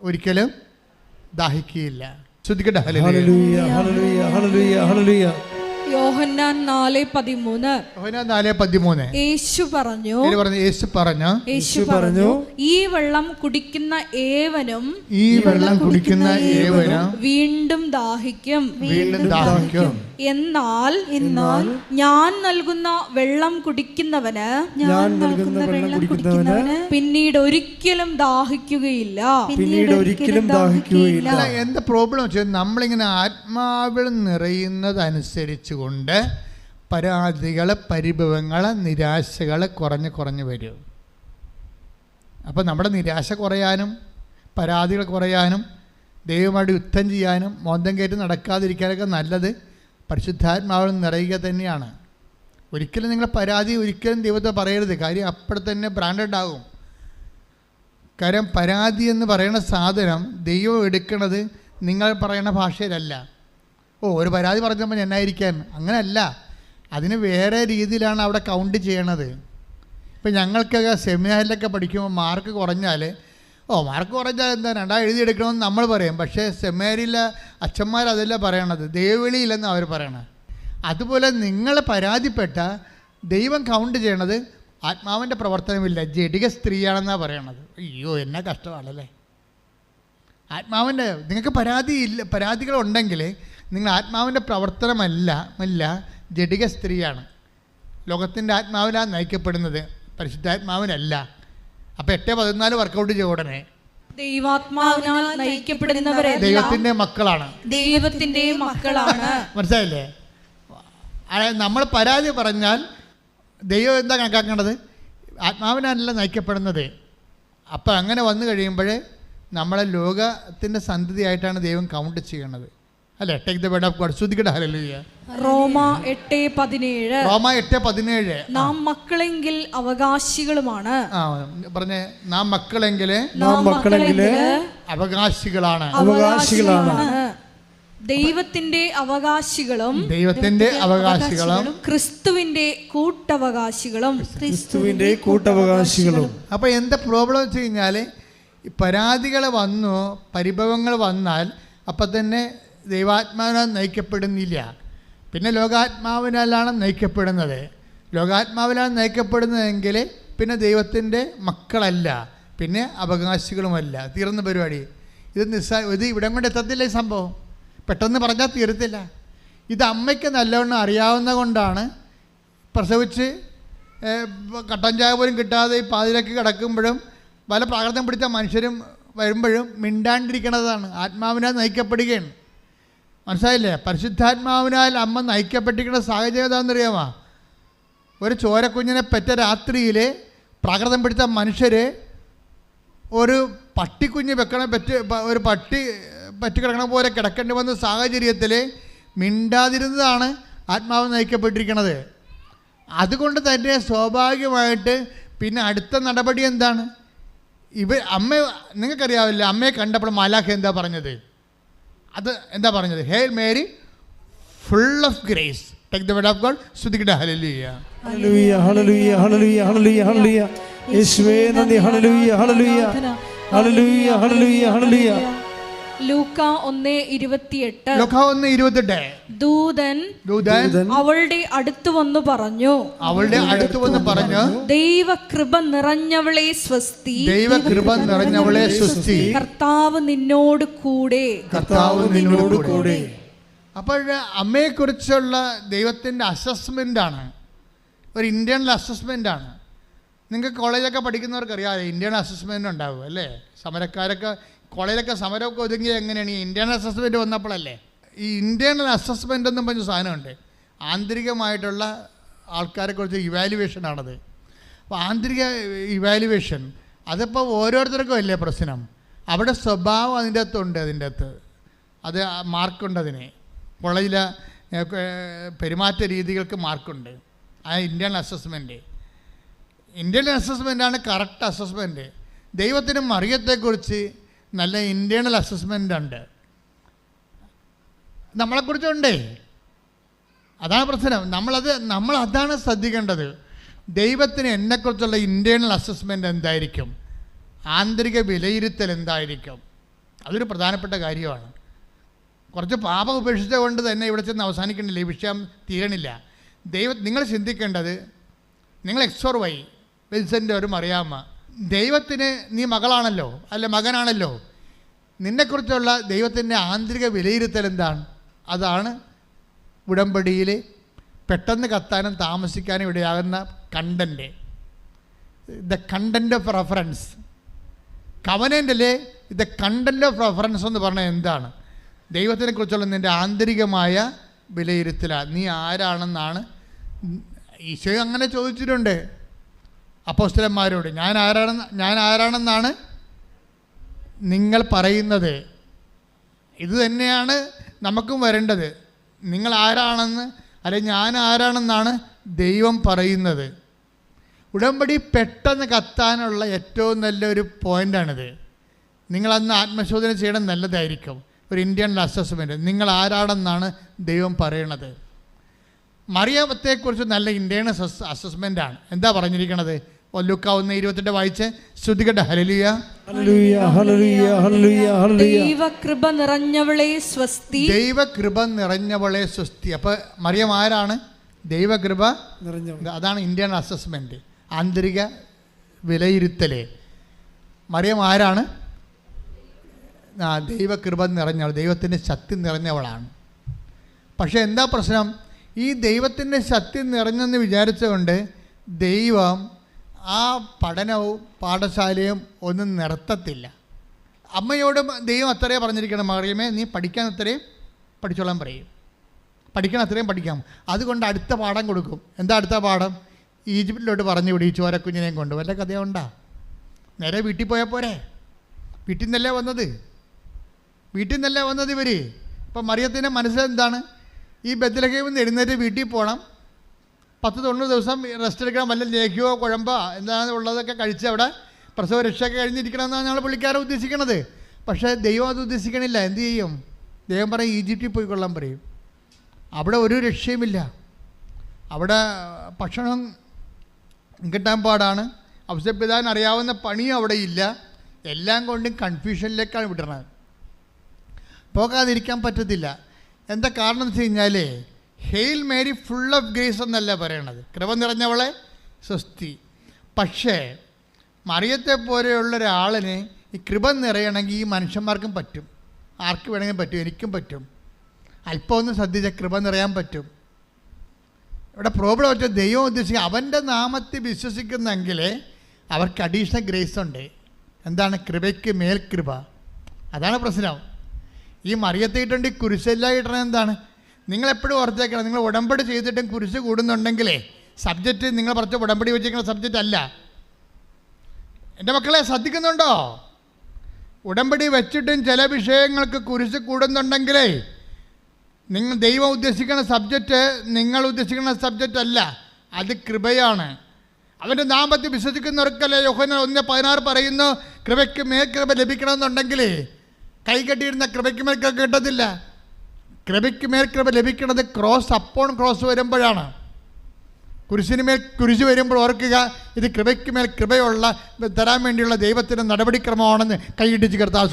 ഒരിക്കലും ദാഹിക്കുകയില്ല. ശ്രദ്ധിക്കട്ടെ. Hallelujah hallelujah hallelujah hallelujah. Yohannan 4:13. Yohannan 4:13. Yesu പറഞ്ഞു യേശു പറഞ്ഞു ഈ വെള്ളം കുടിക്കുന്ന ഏവനും വീണ്ടും ദാഹിക്കും. എന്നാൽ ഞാൻ നൽകുന്ന വെള്ളം കുടിക്കുന്നവന് പിന്നീട് ഒരിക്കലും ദാഹിക്കുകയില്ല. എന്താ പ്രോബ്ലം വെച്ചാൽ നമ്മളിങ്ങനെ ആത്മാവിൽ നിറയുന്നതനുസരിച്ച് കൊണ്ട് പരാതികൾ, പരിഭവങ്ങൾ, നിരാശകൾ കുറഞ്ഞു വരും. അപ്പോൾ നമ്മുടെ നിരാശ കുറയാനും പരാതികൾ കുറയാനും ദൈവമായിട്ട് യുദ്ധം ചെയ്യാനും മോന്തം കയറ്റി നടക്കാതിരിക്കാനൊക്കെ നല്ലത് പരിശുദ്ധാത്മാവിൽ നിറയുക തന്നെയാണ്. ഒരിക്കലും നിങ്ങൾ പരാതി ഒരിക്കലും ദൈവത്തെ പറയരുത്. കാര്യം അപ്പോൾ തന്നെ ബ്രാൻഡഡ് ആകും. കാര്യം പരാതി എന്ന് പറയുന്ന സാധനം ദൈവം എടുക്കുന്നത് നിങ്ങൾ പറയുന്ന ഭാഷയിലല്ല. ഒരു പരാതി പറഞ്ഞപ്പോൾ എന്നായിരിക്കാൻ, അങ്ങനെയല്ല. അതിന് വേറെ രീതിയിലാണ് അവിടെ കൗണ്ട് ചെയ്യണത്. ഇപ്പം ഞങ്ങൾക്കൊക്കെ സെമിനാറിലൊക്കെ പഠിക്കുമ്പോൾ മാർക്ക് കുറഞ്ഞാൽ എന്താ 2 എഴുതിയെടുക്കണമെന്ന് നമ്മൾ പറയും. പക്ഷേ സെമിനാറിലെ അച്ഛന്മാരതല്ല പറയണത്, ദൈവവിളിയില്ലെന്ന് അവർ പറയണത്. അതുപോലെ നിങ്ങൾ പരാതിപ്പെട്ട ദൈവം കൗണ്ട് ചെയ്യണത് ആത്മാവിൻ്റെ പ്രവർത്തനമില്ല, ജഡിക സ്ത്രീയാണെന്നാണ് പറയണത്. അയ്യോ, എന്നാ കഷ്ടമാണല്ലേ. ആത്മാവിൻ്റെ നിങ്ങൾക്ക് പരാതികളുണ്ടെങ്കിൽ നിങ്ങൾ ആത്മാവിൻ്റെ പ്രവർത്തനമല്ല, ജഡിക സ്ത്രീയാണ്. ലോകത്തിൻ്റെ ആത്മാവിലാണ് നയിക്കപ്പെടുന്നത്, പരിശുദ്ധാത്മാവിനല്ല. അപ്പോൾ 8:14 വർക്കൗട്ട് ചെയ്യ ഉടനെ ദൈവാത്മാവിനാൽ നയിക്കപ്പെടുന്നവരെ ദൈവത്തിൻ്റെ മക്കളാണ്. മനസ്സിലായില്ലേ? നമ്മൾ പരാതി പറഞ്ഞാൽ ദൈവം എന്താ കണക്കാക്കേണ്ടത്? ആത്മാവിനല്ല നയിക്കപ്പെടുന്നത്. അപ്പം അങ്ങനെ വന്നു കഴിയുമ്പോൾ നമ്മളെ ലോകത്തിൻ്റെ സന്തതിയായിട്ടാണ് ദൈവം കൗണ്ട് ചെയ്യണത്. അല്ലേ? Take the word of God. ശ്രുതിക്കട്ടെ ഹല്ലേലൂയ. റോമ 8:17. നാം മക്കളെങ്കിൽ അവകാശികളുമാണ്. പറഞ്ഞേ, നാം മക്കളെങ്കിൽ അവകാശികളാണ്. ദൈവത്തിന്റെ അവകാശികളും ക്രിസ്തുവിന്റെ കൂട്ടവകാശികളും. അപ്പൊ എന്താ പ്രോബ്ലം വെച്ച് കഴിഞ്ഞാൽ പരാതികൾ വന്നു, പരിഭവങ്ങൾ വന്നാൽ അപ്പം തന്നെ ദൈവാത്മാവിനാൽ നയിക്കപ്പെടുന്നില്ല. പിന്നെ ലോകാത്മാവിനാലാണ് നയിക്കപ്പെടുന്നത്. ലോകാത്മാവിലാണ് നയിക്കപ്പെടുന്നതെങ്കിൽ പിന്നെ ദൈവത്തിൻ്റെ മക്കളല്ല, പിന്നെ അവകാശികളുമല്ല. തീർന്ന പരിപാടി. ഇത് ഇവിടം കൊണ്ട് എത്തത്തില്ല. ഈ സംഭവം പെട്ടെന്ന് പറഞ്ഞാൽ തീരത്തില്ല. ഇത് അമ്മയ്ക്ക് നല്ലവണ്ണം അറിയാവുന്ന കൊണ്ടാണ് പ്രസവിച്ച് കട്ടൻ ചായ പോലും കിട്ടാതെ ഈ പാതിരക്ക് കിടക്കുമ്പോഴും പല പ്രാകൃതം പിടിച്ച മനുഷ്യരും വരുമ്പോഴും മിണ്ടാണ്ടിരിക്കണതാണ്. ആത്മാവിനാൽ നയിക്കപ്പെടുകയാണ്. മനസ്സിലായില്ലേ? പരിശുദ്ധാത്മാവിനാൽ അമ്മ നയിക്കപ്പെട്ടിരിക്കുന്ന സാഹചര്യം എന്താണെന്നറിയാമോ? ഒരു ചോരക്കുഞ്ഞിനെ പെറ്റ രാത്രിയിൽ പ്രാകൃതം പിടിച്ച മനുഷ്യർ ഒരു പട്ടിക്കുഞ്ഞ് ഒരു പട്ടി പറ്റിക്കിടക്കണ പോലെ കിടക്കേണ്ടി വന്ന സാഹചര്യത്തിൽ മിണ്ടാതിരുന്നതാണ് ആത്മാവ് നയിക്കപ്പെട്ടിരിക്കുന്നത്. അതുകൊണ്ട് തന്നെ സ്വാഭാവികമായിട്ട് പിന്നെ അടുത്ത നടപടി എന്താണ്? അമ്മ നിങ്ങൾക്കറിയാവില്ല, അമ്മയെ കണ്ടപ്പോൾ മാലാഖ എന്താ പറഞ്ഞത്? അത് എന്താ പറഞ്ഞത്? Hail Mary full of grace, take the word of God. സ്തുതിക്കട്ടെ hallelujah. Hallelujah hallelujah hallelujah hallelujah hallelujah. യേശുവേ നന്ദി. Hallelujah hallelujah hallelujah hallelujah hallelujah. Luka 1:28. ദൂതൻ അവളുടെ അടുത്ത് വന്നു പറഞ്ഞു, ദൈവകൃപ നിറഞ്ഞവളെ സ്വസ്തി, കർത്താവ് നിന്നോട് കൂടെ. അപ്പോൾ അമ്മയെക്കുറിച്ചുള്ള ദൈവത്തിൻ്റെ അസസ്മെൻ്റാണ്, ഒരു ഇൻറ്റേർണൽ അസസ്മെൻ്റാണ്. നിങ്ങൾക്ക് കോളേജൊക്കെ പഠിക്കുന്നവർക്ക് അറിയാതെ ഇൻറ്റേർണൽ അസസ്മെൻ്റ് ഉണ്ടാവും അല്ലേ? സമരക്കാരൊക്കെ കോളേജിലൊക്കെ സമരമൊക്കെ ഒതുങ്ങിയത് എങ്ങനെയാണ്? ഈ ഇൻറ്റേർണൽ അസസ്മെൻറ്റ് വന്നപ്പോഴല്ലേ. ഈ ഇൻറ്റേർണൽ അസസ്മെൻ്റ് എന്നും പറഞ്ഞ സാധനമുണ്ട്. ആന്തരികമായിട്ടുള്ള ആൾക്കാരെക്കുറിച്ച് ഇവാലുവേഷനാണത്. അപ്പോൾ ആന്തരിക ഇവാലുവേഷൻ അതിപ്പോൾ ഓരോരുത്തർക്കും അല്ലേ പ്രശ്നം. അവിടെ സ്വഭാവം അതിൻ്റെ അകത്തുണ്ട്, അത് മാർക്കുണ്ട്. അതിന് കോളേജിലെ പെരുമാറ്റ രീതികൾക്ക് മാർക്കുണ്ട്. ആ ഇൻറ്റേർണൽ അസസ്മെൻ്റാണ് കറക്റ്റ് അസസ്മെൻറ്റ്. ദൈവത്തിന് മറിയത്തെക്കുറിച്ച് നല്ല ഇൻറ്റേർണൽ അസസ്മെൻ്റ് ഉണ്ട്, നമ്മളെക്കുറിച്ചുണ്ടേ. അതാണ് പ്രശ്നം. നമ്മളതാണ് ശ്രദ്ധിക്കേണ്ടത്. ദൈവത്തിന് എന്നെക്കുറിച്ചുള്ള ഇൻറ്റേർണൽ അസസ്മെൻ്റ് എന്തായിരിക്കും, ആന്തരിക വിലയിരുത്തൽ എന്തായിരിക്കും, അതൊരു പ്രധാനപ്പെട്ട കാര്യമാണ്. കുറച്ച് പാപം ഉപേക്ഷിച്ച കൊണ്ട് തന്നെ ഇവിടെ ചെന്ന് അവസാനിക്കണില്ല, ഈ വിഷയം തീരണില്ല. നിങ്ങൾ ചിന്തിക്കേണ്ടത്, നിങ്ങൾ XOR Y വിൻസെൻ്റ് ഒരു മറിയാമ്മ, ദൈവത്തിന് നീ മകളാണല്ലോ, അല്ല മകനാണല്ലോ, നിന്നെക്കുറിച്ചുള്ള ദൈവത്തിൻ്റെ ആന്തരിക വിലയിരുത്തൽ എന്താണ്? അതാണ് ഉടമ്പടിയിൽ പെട്ടെന്ന് കത്താനും താമസിക്കാനും ഇടയാകുന്ന content. The content of reference. കവനൻ്റിലെ ദ കണ്ടൻറ്റ് ഓഫ് റെഫറൻസ് എന്ന് പറഞ്ഞാൽ എന്താണ്? ദൈവത്തിനെക്കുറിച്ചുള്ള നിൻ്റെ ആന്തരികമായ വിലയിരുത്തലാണ്. നീ ആരാണെന്നാണ് ഈശോ അങ്ങനെ ചോദിച്ചിട്ടുണ്ട് അപ്പോസ്തലന്മാരോട്. ഞാൻ ആരാണെന്നാണ് നിങ്ങൾ പറയുന്നത്? ഇത് തന്നെയാണ് നമുക്കും വരേണ്ടത്. നിങ്ങൾ ആരാണെന്ന്, അല്ലെങ്കിൽ ഞാൻ ആരാണെന്നാണ് ദൈവം പറയുന്നത്. ഉടമ്പടി പെട്ടെന്ന് കത്താനുള്ള ഏറ്റവും നല്ലൊരു പോയിൻ്റാണിത്. നിങ്ങളന്ന് ആത്മശോധന ചെയ്യണം, നല്ലതായിരിക്കും. ഒരു ഇന്ത്യൻ അസസ്മെൻറ്റ്, നിങ്ങൾ ആരാണെന്നാണ് ദൈവം പറയണത്. മറിയത്തെക്കുറിച്ച് നല്ല ഇന്ത്യൻ അസസ്മെൻ്റാണ്. എന്താ പറഞ്ഞിരിക്കണത്? ലൂക്ക 1:28 വായിച്ച് ശ്രുതികട്ടെ. Hallelujah hallelujah hallelujah hallelujah hallelujah. ദൈവകൃപ നിറഞ്ഞവളെ സ്വസ്തി. ദൈവകൃപ നിറഞ്ഞവളെ സ്വസ്തി. അപ്പോൾ മറിയം ആരാണ്? ദൈവകൃപ നിറഞ്ഞവൾ. അതാണ് ഇന്ത്യൻ അസസ്മെൻറ്റ്, ആന്തരിക വിലയിരുത്തൽ. മറിയം ആരാണ്? ദൈവകൃപ നിറഞ്ഞവൾ, ദൈവത്തിൻ്റെ ശക്തി നിറഞ്ഞവളാണ്. പക്ഷേ എന്താ പ്രശ്നം? ഈ ദൈവത്തിൻ്റെ ശക്തി നിറഞ്ഞെന്ന് വിചാരിച്ചുകൊണ്ട് ദൈവം ആ പഠനവും പാഠശാലയും ഒന്നും നിർത്തത്തില്ല. അമ്മയോട് ദൈവം അത്രയേ പറഞ്ഞിരിക്കണം, മറിയമേ നീ പഠിക്കാൻ അത്രയും പഠിച്ചോളാൻ പറയും, പഠിക്കണം അത്രയും പഠിക്കാം. അതുകൊണ്ട് അടുത്ത പാഠം കൊടുക്കും. എന്താ അടുത്ത പാഠം? ഈജിപ്തിലോട്ട് പറഞ്ഞു വിടി ചോരക്കുഞ്ഞിനെയും കൊണ്ട്. വല്ല കഥയുണ്ടാ? നേരെ വീട്ടിൽ പോയാൽ പോരെ? വീട്ടിൽ നിന്നല്ലേ വന്നത് ഇവർ. ഇപ്പം മറിയത്തിൻ്റെ മനസ്സിലെന്താണ്? ഈ ബെത്ലഹേമിൽ നിന്ന് എഴുന്നേറ്റ് വീട്ടിൽ പോകണം, 10-90 ദിവസം റെസ്റ്റ് എടുക്കണം, വല്ല ലേഖ്യമോ കുഴമ്പോ എന്താണ് ഉള്ളതൊക്കെ കഴിച്ച് അവിടെ പ്രസവ രക്ഷയൊക്കെ കഴിഞ്ഞിരിക്കണമെന്നാണ് ഞങ്ങൾ പുള്ളിക്കാരെ ഉദ്ദേശിക്കണത്. പക്ഷേ ദൈവം അത് ഉദ്ദേശിക്കണില്ല. എന്ത് ചെയ്യും? ദൈവം പറയും ഈജിപ്തിൽ പോയിക്കൊള്ളാൻ പറയും. അവിടെ ഒരു രക്ഷയുമില്ല. അവിടെ ഭക്ഷണം കിട്ടാൻ പാടാണ്, അവസരപ്പിതാൻ അറിയാവുന്ന പണിയും അവിടെ ഇല്ല. എല്ലാം കൊണ്ടും കൺഫ്യൂഷനിലേക്കാണ് വിടണത്. പോകാതിരിക്കാൻ പറ്റത്തില്ല. എന്താ കാരണം എന്ന് വെച്ച് കഴിഞ്ഞാൽ, hail Mary full of grace എന്നല്ല പറയണത്, കൃപ നിറഞ്ഞവളെ സ്വസ്തി. പക്ഷേ മറിയത്തെ പോലെയുള്ള ഒരാളിന് ഈ കൃപ നിറയണമെങ്കിൽ ഈ മനുഷ്യന്മാർക്കും പറ്റും, ആർക്ക് വേണമെങ്കിലും പറ്റും, എനിക്കും പറ്റും. അല്പം ഒന്ന് ശ്രദ്ധിച്ച കൃപ നിറയാൻ പറ്റും. ഇവിടെ പ്രോബ്ലം വെച്ചാൽ ദൈവം ഉദ്ദേശിക്കുക അവൻ്റെ നാമത്തിൽ വിശ്വസിക്കുന്നെങ്കിൽ അവർക്ക് അഡീഷണൽ ഗ്രേസ് ഉണ്ട്. എന്താണ്? കൃപയ്ക്ക് മേൽ കൃപ. അതാണ് പ്രശ്നം. ഈ മറിയത്തിട്ടുണ്ട് ഈ കുരിശെല്ലാം ഇടണത് എന്താണ്? നിങ്ങളെപ്പോഴും ഓർത്തേക്കണം, നിങ്ങൾ ഉടമ്പടി ചെയ്തിട്ടും കുരിശ് കൂടുന്നുണ്ടെങ്കിലേ സബ്ജക്റ്റ് നിങ്ങൾ പറഞ്ഞ ഉടമ്പടി വെച്ചിരിക്കുന്ന സബ്ജക്റ്റ് അല്ല. എൻ്റെ മക്കളെ ശ്രദ്ധിക്കുന്നുണ്ടോ? ഉടമ്പടി വെച്ചിട്ടും ചില വിഷയങ്ങൾക്ക് കുരിശ് കൂടുന്നുണ്ടെങ്കിലേ ദൈവം ഉദ്ദേശിക്കുന്ന സബ്ജക്റ്റ് നിങ്ങൾ ഉദ്ദേശിക്കുന്ന സബ്ജക്റ്റ് അല്ല, അത് കൃപയാണ്. അവൻ്റെ നാമത്തിൽ വിശ്വസിക്കുന്നവർക്കല്ലേ യോഹന്നാൻ 1:16 പറയുന്നു, കൃപയ്ക്ക് മേൽ കൃപ ലഭിക്കണമെന്നുണ്ടെങ്കിൽ കൈകെട്ടിയിരുന്ന കൃപയ്ക്ക് മേൽ കൃപ കിട്ടത്തില്ല. കൃപയ്ക്ക് മേൽ കൃപ ലഭിക്കുന്നത് ക്രോസ് അപ്പോൺ ക്രോസ് വരുമ്പോഴാണ്. കുരിശിന് മേൽ കുരിശ് വരുമ്പോൾ ഓർക്കുക, ഇത് കൃപയ്ക്ക് മേൽ കൃപയുള്ള തരാൻ വേണ്ടിയുള്ള ദൈവത്തിൻ്റെ നടപടിക്രമമാണെന്ന് കൈയിടിച്ച് കർത്താവ്.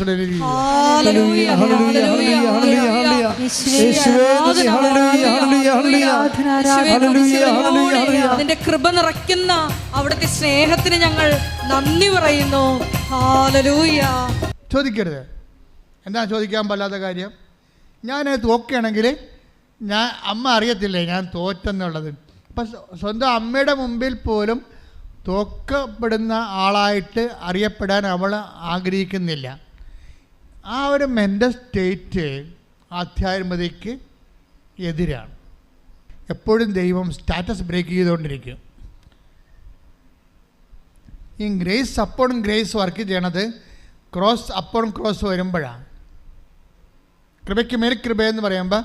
അതിന്റെ കൃപ നിറയ്ക്കുന്ന അവിടുത്തെ സ്നേഹത്തിന് ഞങ്ങൾ നന്ദി പറയുന്നു. ഹല്ലേലൂയ. ചോദിക്കരുത്. എന്താ ചോദിക്കാൻ പാടില്ലാത്ത കാര്യം? ഞാൻ തോക്കുകയാണെങ്കിൽ അമ്മ അറിയത്തില്ലേ ഞാൻ തോറ്റെന്നുള്ളത്. അപ്പം സ്വന്തം അമ്മയുടെ മുമ്പിൽ പോലും തോക്കപ്പെടുന്ന ആളായിട്ട് അറിയപ്പെടാൻ അവൾ ആഗ്രഹിക്കുന്നില്ല. ആ ഒരു മെൻ്റൽ സ്റ്റേറ്റ് ആധ്യാത്മികതയ്ക്ക് എതിരാണ്. എപ്പോഴും ദൈവം സ്റ്റാറ്റസ് ബ്രേക്ക് ചെയ്തുകൊണ്ടിരിക്കും. ഈ ഗ്രേസ് അപ്പോൺ ഗ്രേസ് വർക്ക് ചെയ്യണത് ക്രോസ് അപ്പോൺ ക്രോസ് വരുമ്പോഴാണ്. കൃപയ്ക്ക് മേൽ കൃപ എന്ന് പറയുമ്പോൾ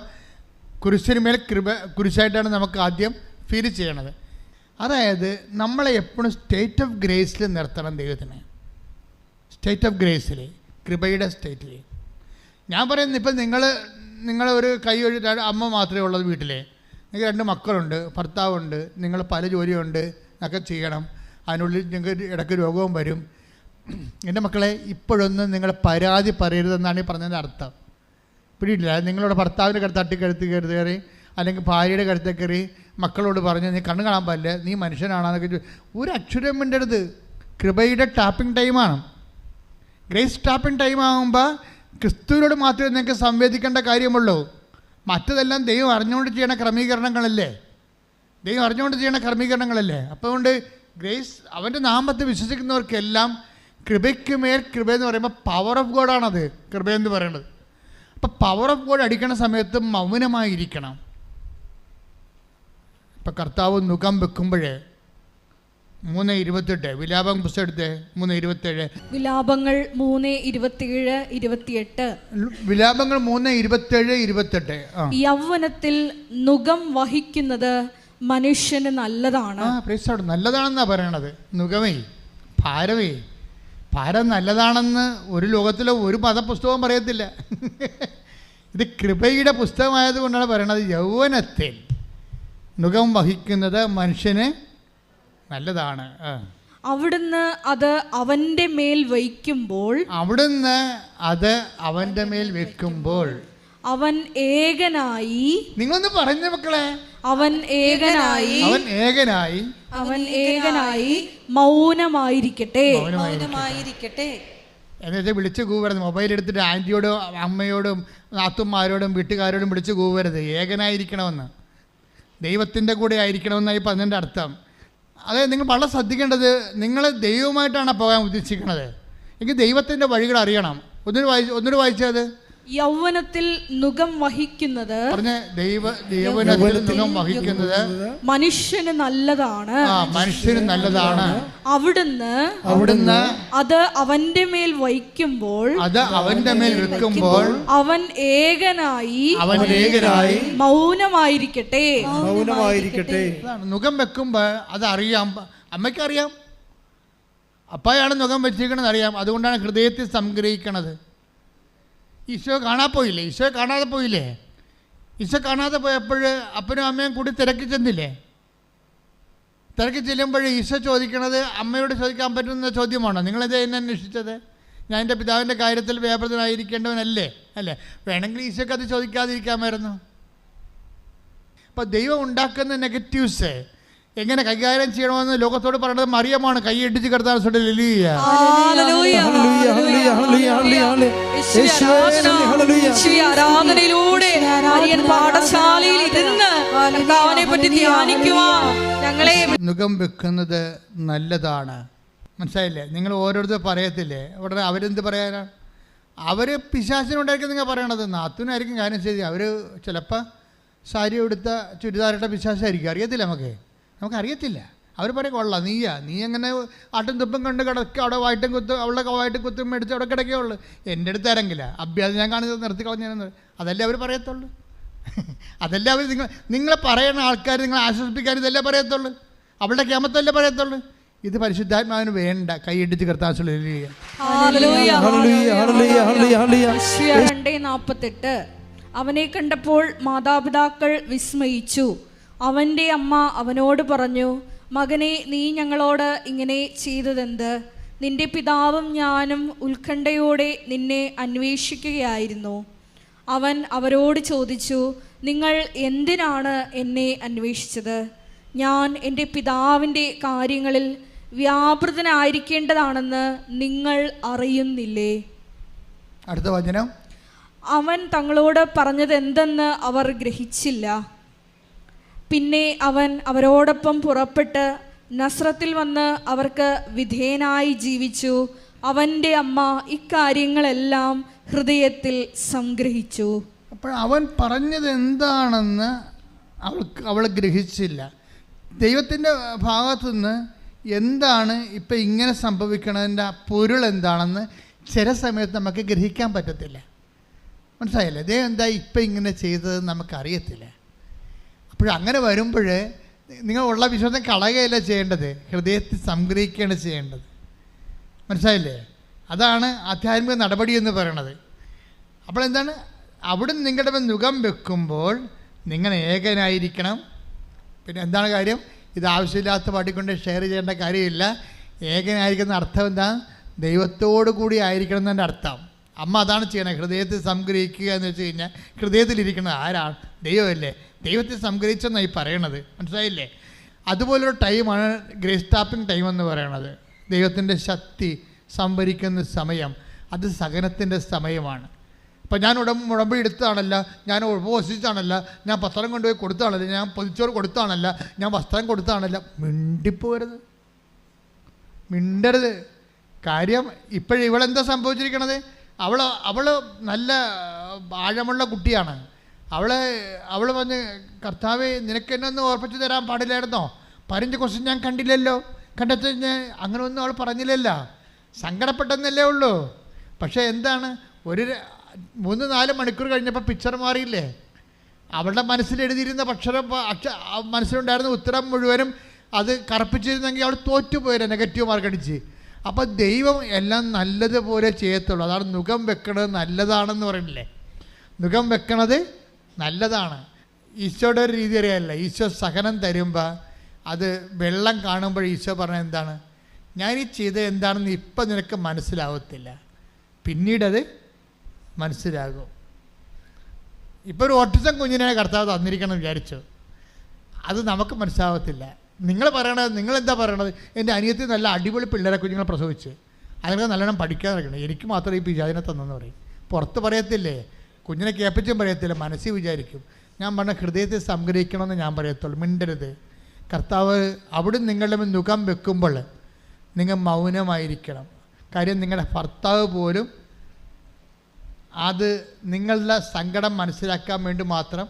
കുരിശിന് മേൽ കൃപ കുരിശായിട്ടാണ് നമുക്ക് ആദ്യം ഫീൽ ചെയ്യണത്. അതായത് നമ്മളെ എപ്പോഴും സ്റ്റേറ്റ് ഓഫ് ഗ്രേസിൽ നിർത്തണം ദൈവത്തിന്. സ്റ്റേറ്റ് ഓഫ് ഗ്രേസിൽ, കൃപയുടെ സ്റ്റേറ്റിൽ. ഞാൻ പറയുന്നത് ഇപ്പം നിങ്ങൾ ഒരു കൈ അമ്മ മാത്രമേ ഉള്ളത് വീട്ടിൽ, നിങ്ങൾക്ക് 2 മക്കളുണ്ട്, ഭർത്താവുണ്ട്, നിങ്ങൾ പല ജോലിയുണ്ട്, ഒക്കെ ചെയ്യണം. അതിനുള്ളിൽ നിങ്ങൾക്ക് ഇടയ്ക്ക് രോഗവും വരും. എൻ്റെ മക്കളെ, ഇപ്പോഴൊന്നും നിങ്ങൾ പരാതി പറയരുതെന്നാണ് ഈ പറഞ്ഞതിൻ്റെ അർത്ഥം. പിടിയില്ല. നിങ്ങളുടെ ഭർത്താവിൻ്റെ തട്ടിക്കഴുത്ത് കയറി അല്ലെങ്കിൽ ഭാര്യയുടെ കഴുത്തിൽ കയറി മക്കളോട് പറഞ്ഞ് നീ കണ്ണ് കാണാൻ പാടില്ല, നീ മനുഷ്യനാണെന്നൊക്കെ ഒരു അക്ഷരം മിണ്ടരുത്. കൃപയുടെ ടാപ്പിംഗ് ടൈമാണ്. ഗ്രേസ് ടാപ്പിംഗ് ടൈം ആകുമ്പോൾ ക്രിസ്തുവിനോട് മാത്രമേ നിങ്ങൾക്ക് സംവേദിക്കേണ്ട കാര്യമുള്ളൂ. മറ്റതെല്ലാം ദൈവം അറിഞ്ഞുകൊണ്ട് ചെയ്യണ ക്രമീകരണങ്ങളല്ലേ, അപ്പോൾ അതുകൊണ്ട് ഗ്രേസ് അവൻ്റെ നാമത്തെ വിശ്വസിക്കുന്നവർക്കെല്ലാം കൃപയ്ക്ക് മേൽ കൃപ എന്ന് പറയുമ്പോൾ പവർ ഓഫ് ഗോഡാണത് കൃപയെന്ന് പറയുന്നത്. അപ്പോൾ പവർ ഓഫ് ഗോഡ് അടിക്കുന്ന സമയത്ത് മൗനമായിരിക്കണം. ഇപ്പം കർത്താവ് നുകം വെക്കുമ്പോഴേ 3:28 വിലാപം പുസ്തകം എടുത്തേ 3:27 വിലാപങ്ങൾ 3:27-28 വിലാപങ്ങൾ 3:27-28 യൗവനത്തിൽ നുകം വഹിക്കുന്നത് മനുഷ്യന് നല്ലതാണ്. നല്ലതാണെന്നാ പറയണത്. നുകമേ ഭാരം നല്ലതാണെന്ന് ഒരു ലോകത്തിലെ ഒരു മതപുസ്തകവും പറയത്തില്ല. ഇത് കൃപയുടെ പുസ്തകമായത് കൊണ്ടാണ് പറയണത്. യൗവനത്തിൽ നുകം വഹിക്കുന്നത് മനുഷ്യന് നല്ലതാണ്. അവിടുന്ന് അത് അവൻ്റെ മേൽ വയ്ക്കുമ്പോൾ അവൻ ഏകനായി. നിങ്ങളൊന്ന് പറഞ്ഞ മക്കളെ, അവൻ ഏകനായി മൗനമായിരിക്കട്ടെ. എന്നുവെച്ചാൽ വിളിച്ചു കൂവരുത്. മൊബൈൽ എടുത്തിട്ട് ആൻറ്റിയോടും അമ്മയോടും നാത്തുമാരോടും വീട്ടുകാരോടും വിളിച്ചു കൂവരുത്. ഏകനായിരിക്കണമെന്ന്, ദൈവത്തിൻ്റെ കൂടെ ആയിരിക്കണമെന്നായി പറഞ്ഞതിൻ്റെ അർത്ഥം. അതായത് നിങ്ങൾ വളരെ ശ്രദ്ധിക്കേണ്ടത്, നിങ്ങൾ ദൈവമായിട്ടാണ് പോകാൻ ഉദ്ദേശിക്കുന്നത് എങ്കിൽ ദൈവത്തിൻ്റെ വഴികൾ അറിയണം. ഒന്നൂടെ വായിച്ചത് യൗവനത്തിൽ നുകം വഹിക്കുന്നത് മനുഷ്യന് നല്ലതാണ്. അവിടുന്ന് അത് അവന്റെ മേൽ വയ്ക്കുമ്പോൾ അവൻ ഏകനായി മൗനമായിരിക്കട്ടെ. നുകം വെക്കുമ്പോൾ അതറിയാം, അമ്മയ്ക്കറിയാം. അപ്പായാണ് നുകം വെച്ചിരിക്കണമെന്ന് അറിയാം. അതുകൊണ്ടാണ് ഹൃദയത്തിൽ സംഗ്രഹിക്കണത്. ഈശോ കാണാതെ പോയില്ലേ? ഈശോ കാണാതെ പോയപ്പോൾ അപ്പനും അമ്മയും കൂടി തിരക്കി ചെല്ലുമ്പോൾ ഈശോ ചോദിക്കണത് അമ്മയോട് ചോദിക്കാൻ പറ്റുന്ന ചോദ്യമാണോ? നിങ്ങളെന്താ എന്നെ അന്വേഷിച്ചത്? ഞാൻ എൻ്റെ പിതാവിൻ്റെ കാര്യത്തിൽ വ്യാപൃതനായിരിക്കേണ്ടവനല്ലേ? വേണമെങ്കിൽ ഈശോക്ക് അത് ചോദിക്കാതിരിക്കാമായിരുന്നു. അപ്പോൾ ദൈവം ഉണ്ടാക്കുന്ന നെഗറ്റീവ്സ് എങ്ങനെ കൈകാര്യം ചെയ്യണമെന്ന് ലോകത്തോട് പറയുന്നത് മറിയമാണ്. കൈയടിച്ച് കർത്താവ് നുകം വെക്കുന്നത് നല്ലതാണ്. മനസ്സിലായില്ലേ? നിങ്ങൾ ഓരോരുത്തർ പറയത്തില്ലേ ഉടനെ അവരെന്ത് പറയാനാണ്? അവർ പിശാചിനുണ്ടായിരിക്കും നിങ്ങൾ പറയണത്. നാത്തൂനായിരിക്കും കാര്യം ചെയ്ത്. അവർ ചിലപ്പോൾ സാരി എടുത്ത ചുരിദാറിട്ട പിശാചായിരിക്കും. അറിയത്തില്ല, നമുക്കറിയത്തില്ല. അവർ പറയും കൊള്ളാം, നീ അങ്ങനെ ആട്ടും തുപ്പും കണ്ട് കിടക്കുക, അവിടെ വായിട്ടും കുത്തും, അവളുടെ വായിട്ടും കുത്തും മേടിച്ച് അവിടെ കിടക്കുകയുള്ളു. എൻ്റെ അടുത്ത് ഇറങ്ങില്ല, അഭ്യാസം ഞാൻ കാണിച്ചത് നിർത്തി കളഞ്ഞു. അതല്ലേ അവർ പറയത്തുള്ളൂ. അതല്ലേ അവർ നിങ്ങളെ പറയുന്ന ആൾക്കാർ നിങ്ങളെ ആശ്വസിപ്പിക്കാൻ ഇതല്ലേ പറയത്തുള്ളൂ. അവളുടെ ക്യാമത്തല്ലേ പറയത്തുള്ളൂ. ഇത് പരിശുദ്ധാത്മാവിന് വേണ്ട. കൈയിടിച്ച് കർത്താവ് 2:48 അവനെ കണ്ടപ്പോൾ മാതാപിതാക്കൾ വിസ്മയിച്ചു. അവൻ്റെ അമ്മ അവനോട് പറഞ്ഞു, മകനെ, നീ ഞങ്ങളോട് ഇങ്ങനെ ചെയ്തതെന്ത്? നിന്റെ പിതാവും ഞാനും ഉത്കണ്ഠയോടെ നിന്നെ അന്വേഷിക്കുകയായിരുന്നു. അവൻ അവരോട് ചോദിച്ചു, നിങ്ങൾ എന്തിനാണ് എന്നെ അന്വേഷിച്ചത്? ഞാൻ എൻ്റെ പിതാവിൻ്റെ കാര്യങ്ങളിൽ വ്യാപൃതനായിരിക്കേണ്ടതാണെന്ന് നിങ്ങൾ അറിയുന്നില്ലേ? അടുത്ത വചനം. അവൻ തങ്ങളോട് പറഞ്ഞത് എന്തെന്ന് അവർ ഗ്രഹിച്ചില്ല. പിന്നെ അവൻ അവരോടൊപ്പം പുറപ്പെട്ട് നസ്രത്തിൽ വന്ന് അവർക്ക് വിധേയനായി ജീവിച്ചു. അവൻ്റെ അമ്മ ഇക്കാര്യങ്ങളെല്ലാം ഹൃദയത്തിൽ സംഗ്രഹിച്ചു. അപ്പോൾ അവൻ പറഞ്ഞത് എന്താണെന്ന് അവൾ ഗ്രഹിച്ചില്ല. ദൈവത്തിൻ്റെ ഭാഗത്തുനിന്ന് എന്താണ് ഇപ്പം ഇങ്ങനെ സംഭവിക്കണതിൻ്റെ പൊരുൾ എന്താണെന്ന് ചില സമയത്ത് നമുക്ക് ഗ്രഹിക്കാൻ പറ്റത്തില്ല. മനസ്സിലായില്ലേ? ദൈവം എന്താ ഇപ്പം ഇങ്ങനെ ചെയ്തതെന്ന് നമുക്കറിയത്തില്ല. അങ്ങനെ വരുമ്പോൾ നിങ്ങൾ ഉള്ള വിശ്വാസം കളയുകയല്ല ചെയ്യേണ്ടത്, ഹൃദയത്തിൽ സംഗ്രഹിക്കുകയാണ് ചെയ്യേണ്ടത്. മനസ്സിലായില്ലേ? അതാണ് ആധ്യാത്മിക നടപടി എന്ന് പറയണത്. അപ്പോൾ എന്താണ്? അവിടുന്ന് നിങ്ങളുടെ മേൽ നുകം വെക്കുമ്പോൾ നിങ്ങൾ ഏകനായിരിക്കണം. പിന്നെ എന്താണ് കാര്യം? ഇത് ആവശ്യമില്ലാത്ത പാട്ടിക്കൊണ്ട് ഷെയർ ചെയ്യേണ്ട കാര്യമില്ല. ഏകനായിരിക്കുന്ന അർത്ഥം എന്താ? ദൈവത്തോടു കൂടി ആയിരിക്കണം എന്നതിൻ്റെ അർത്ഥം. അമ്മ അതാണ് ചെയ്യണത്. ഹൃദയത്തിൽ സംഗ്രഹിക്കുക എന്ന് വെച്ച് കഴിഞ്ഞാൽ ഹൃദയത്തിലിരിക്കുന്നത് ആരാണ്? ദൈവമല്ലേ. ദൈവത്തെ സംഗ്രഹിച്ചെന്നായി പറയണത്, മനസ്സിലായില്ലേ? അതുപോലൊരു ടൈമാണ് ഗ്രേസ് ടാപ്പിംഗ് ടൈം എന്ന് പറയണത്. ദൈവത്തിൻ്റെ ശക്തി സംഭരിക്കുന്ന സമയം, അത് സഹനത്തിൻ്റെ സമയമാണ്. ഇപ്പം ഞാൻ ഉടമ്പടി എടുത്തതാണല്ല, ഞാൻ ഉപവസിച്ചാണല്ല, ഞാൻ പത്രം കൊണ്ടുപോയി കൊടുത്താണല്ല, ഞാൻ പൊതിച്ചോറ് കൊടുത്താണല്ല, ഞാൻ വസ്ത്രം കൊടുത്താണല്ല. മിണ്ടിപ്പോരുത്, മിണ്ടരുത്. കാര്യം ഇപ്പോഴും ഇവളെന്താ സംഭവിച്ചിരിക്കണത്? അവൾ നല്ല ആഴമുള്ള കുട്ടിയാണ്. അവൾ പറഞ്ഞ്, കർത്താവേ നിനക്ക് എന്നെ ഒന്ന് ഓർപ്പിച്ച് തരാൻ പാടില്ലായിരുന്നോ? 15 ക്വസ്റ്റ്യൻ ഞാൻ കണ്ടില്ലല്ലോ, കണ്ടെത്തി അങ്ങനെ ഒന്നും അവൾ പറഞ്ഞില്ലല്ലോ. സങ്കടപ്പെട്ടെന്നല്ലേ ഉള്ളൂ. പക്ഷേ എന്താണ്, ഒരു 3-4 മണിക്കൂർ കഴിഞ്ഞപ്പോൾ പിക്ചർ മാറിയില്ലേ? അവളുടെ മനസ്സിലെഴുതിയിരുന്ന മനസ്സിലുണ്ടായിരുന്ന ഉത്തരം മുഴുവനും അത് കറപ്പിച്ചിരുന്നെങ്കിൽ അവൾ തോറ്റുപോയില്ല, നെഗറ്റീവ് മാർക്ക് അടിച്ച്. അപ്പോൾ ദൈവം എല്ലാം നല്ലതുപോലെ ചെയ്യത്തുള്ളൂ. അതാണ് നുകം വെക്കണത് നല്ലതാണെന്ന് പറയണില്ലേ. നുകം വെക്കണത് നല്ലതാണ്. ഈശോയുടെ ഒരു രീതി അറിയാമല്ല. ഈശോ സഹനം തരുമ്പോൾ അത് വെള്ളം കാണുമ്പോൾ ഈശോ പറഞ്ഞ എന്താണ്, ഞാൻ ഈ ചെയ്തത് എന്താണെന്ന് ഇപ്പം നിനക്ക് മനസ്സിലാവത്തില്ല, പിന്നീടത് മനസ്സിലാകും. ഇപ്പോൾ ഒരു ഓട്ടിസം കുഞ്ഞിനെ കർത്താവ് തന്നിരിക്കണം വിചാരിച്ചു, അത് നമുക്ക് മനസ്സിലാവത്തില്ല. നിങ്ങൾ പറയണത്, നിങ്ങളെന്താ പറയണത്? എൻ്റെ അനിയത്തി നല്ല അടിപൊളി പിള്ളേരെ കുഞ്ഞുങ്ങളെ പ്രസവിച്ച് അതിനൊക്കെ നല്ലോണം പഠിക്കാൻ നടക്കണം, എനിക്ക് മാത്രമേ ഈ പിജാതിനെ തന്നെന്ന് പറയും. പുറത്ത് പറയത്തില്ലേ, കുഞ്ഞിനെ കേൾപ്പിച്ചും പറയത്തില്ല, മനസ്സിൽ വിചാരിക്കും. ഞാൻ പറഞ്ഞ ഹൃദയത്തെ സംഗ്രഹിക്കണമെന്ന് ഞാൻ പറയത്തുള്ളൂ. മിണ്ടരുത്. കർത്താവ് അവിടെ നിങ്ങളുടെ മുഖം വെക്കുമ്പോൾ നിങ്ങൾ മൗനമായിരിക്കണം. കാര്യം നിങ്ങളുടെ ഭർത്താവ് പോലും അത് നിങ്ങളുടെ സങ്കടം മനസ്സിലാക്കാൻ വേണ്ടി മാത്രം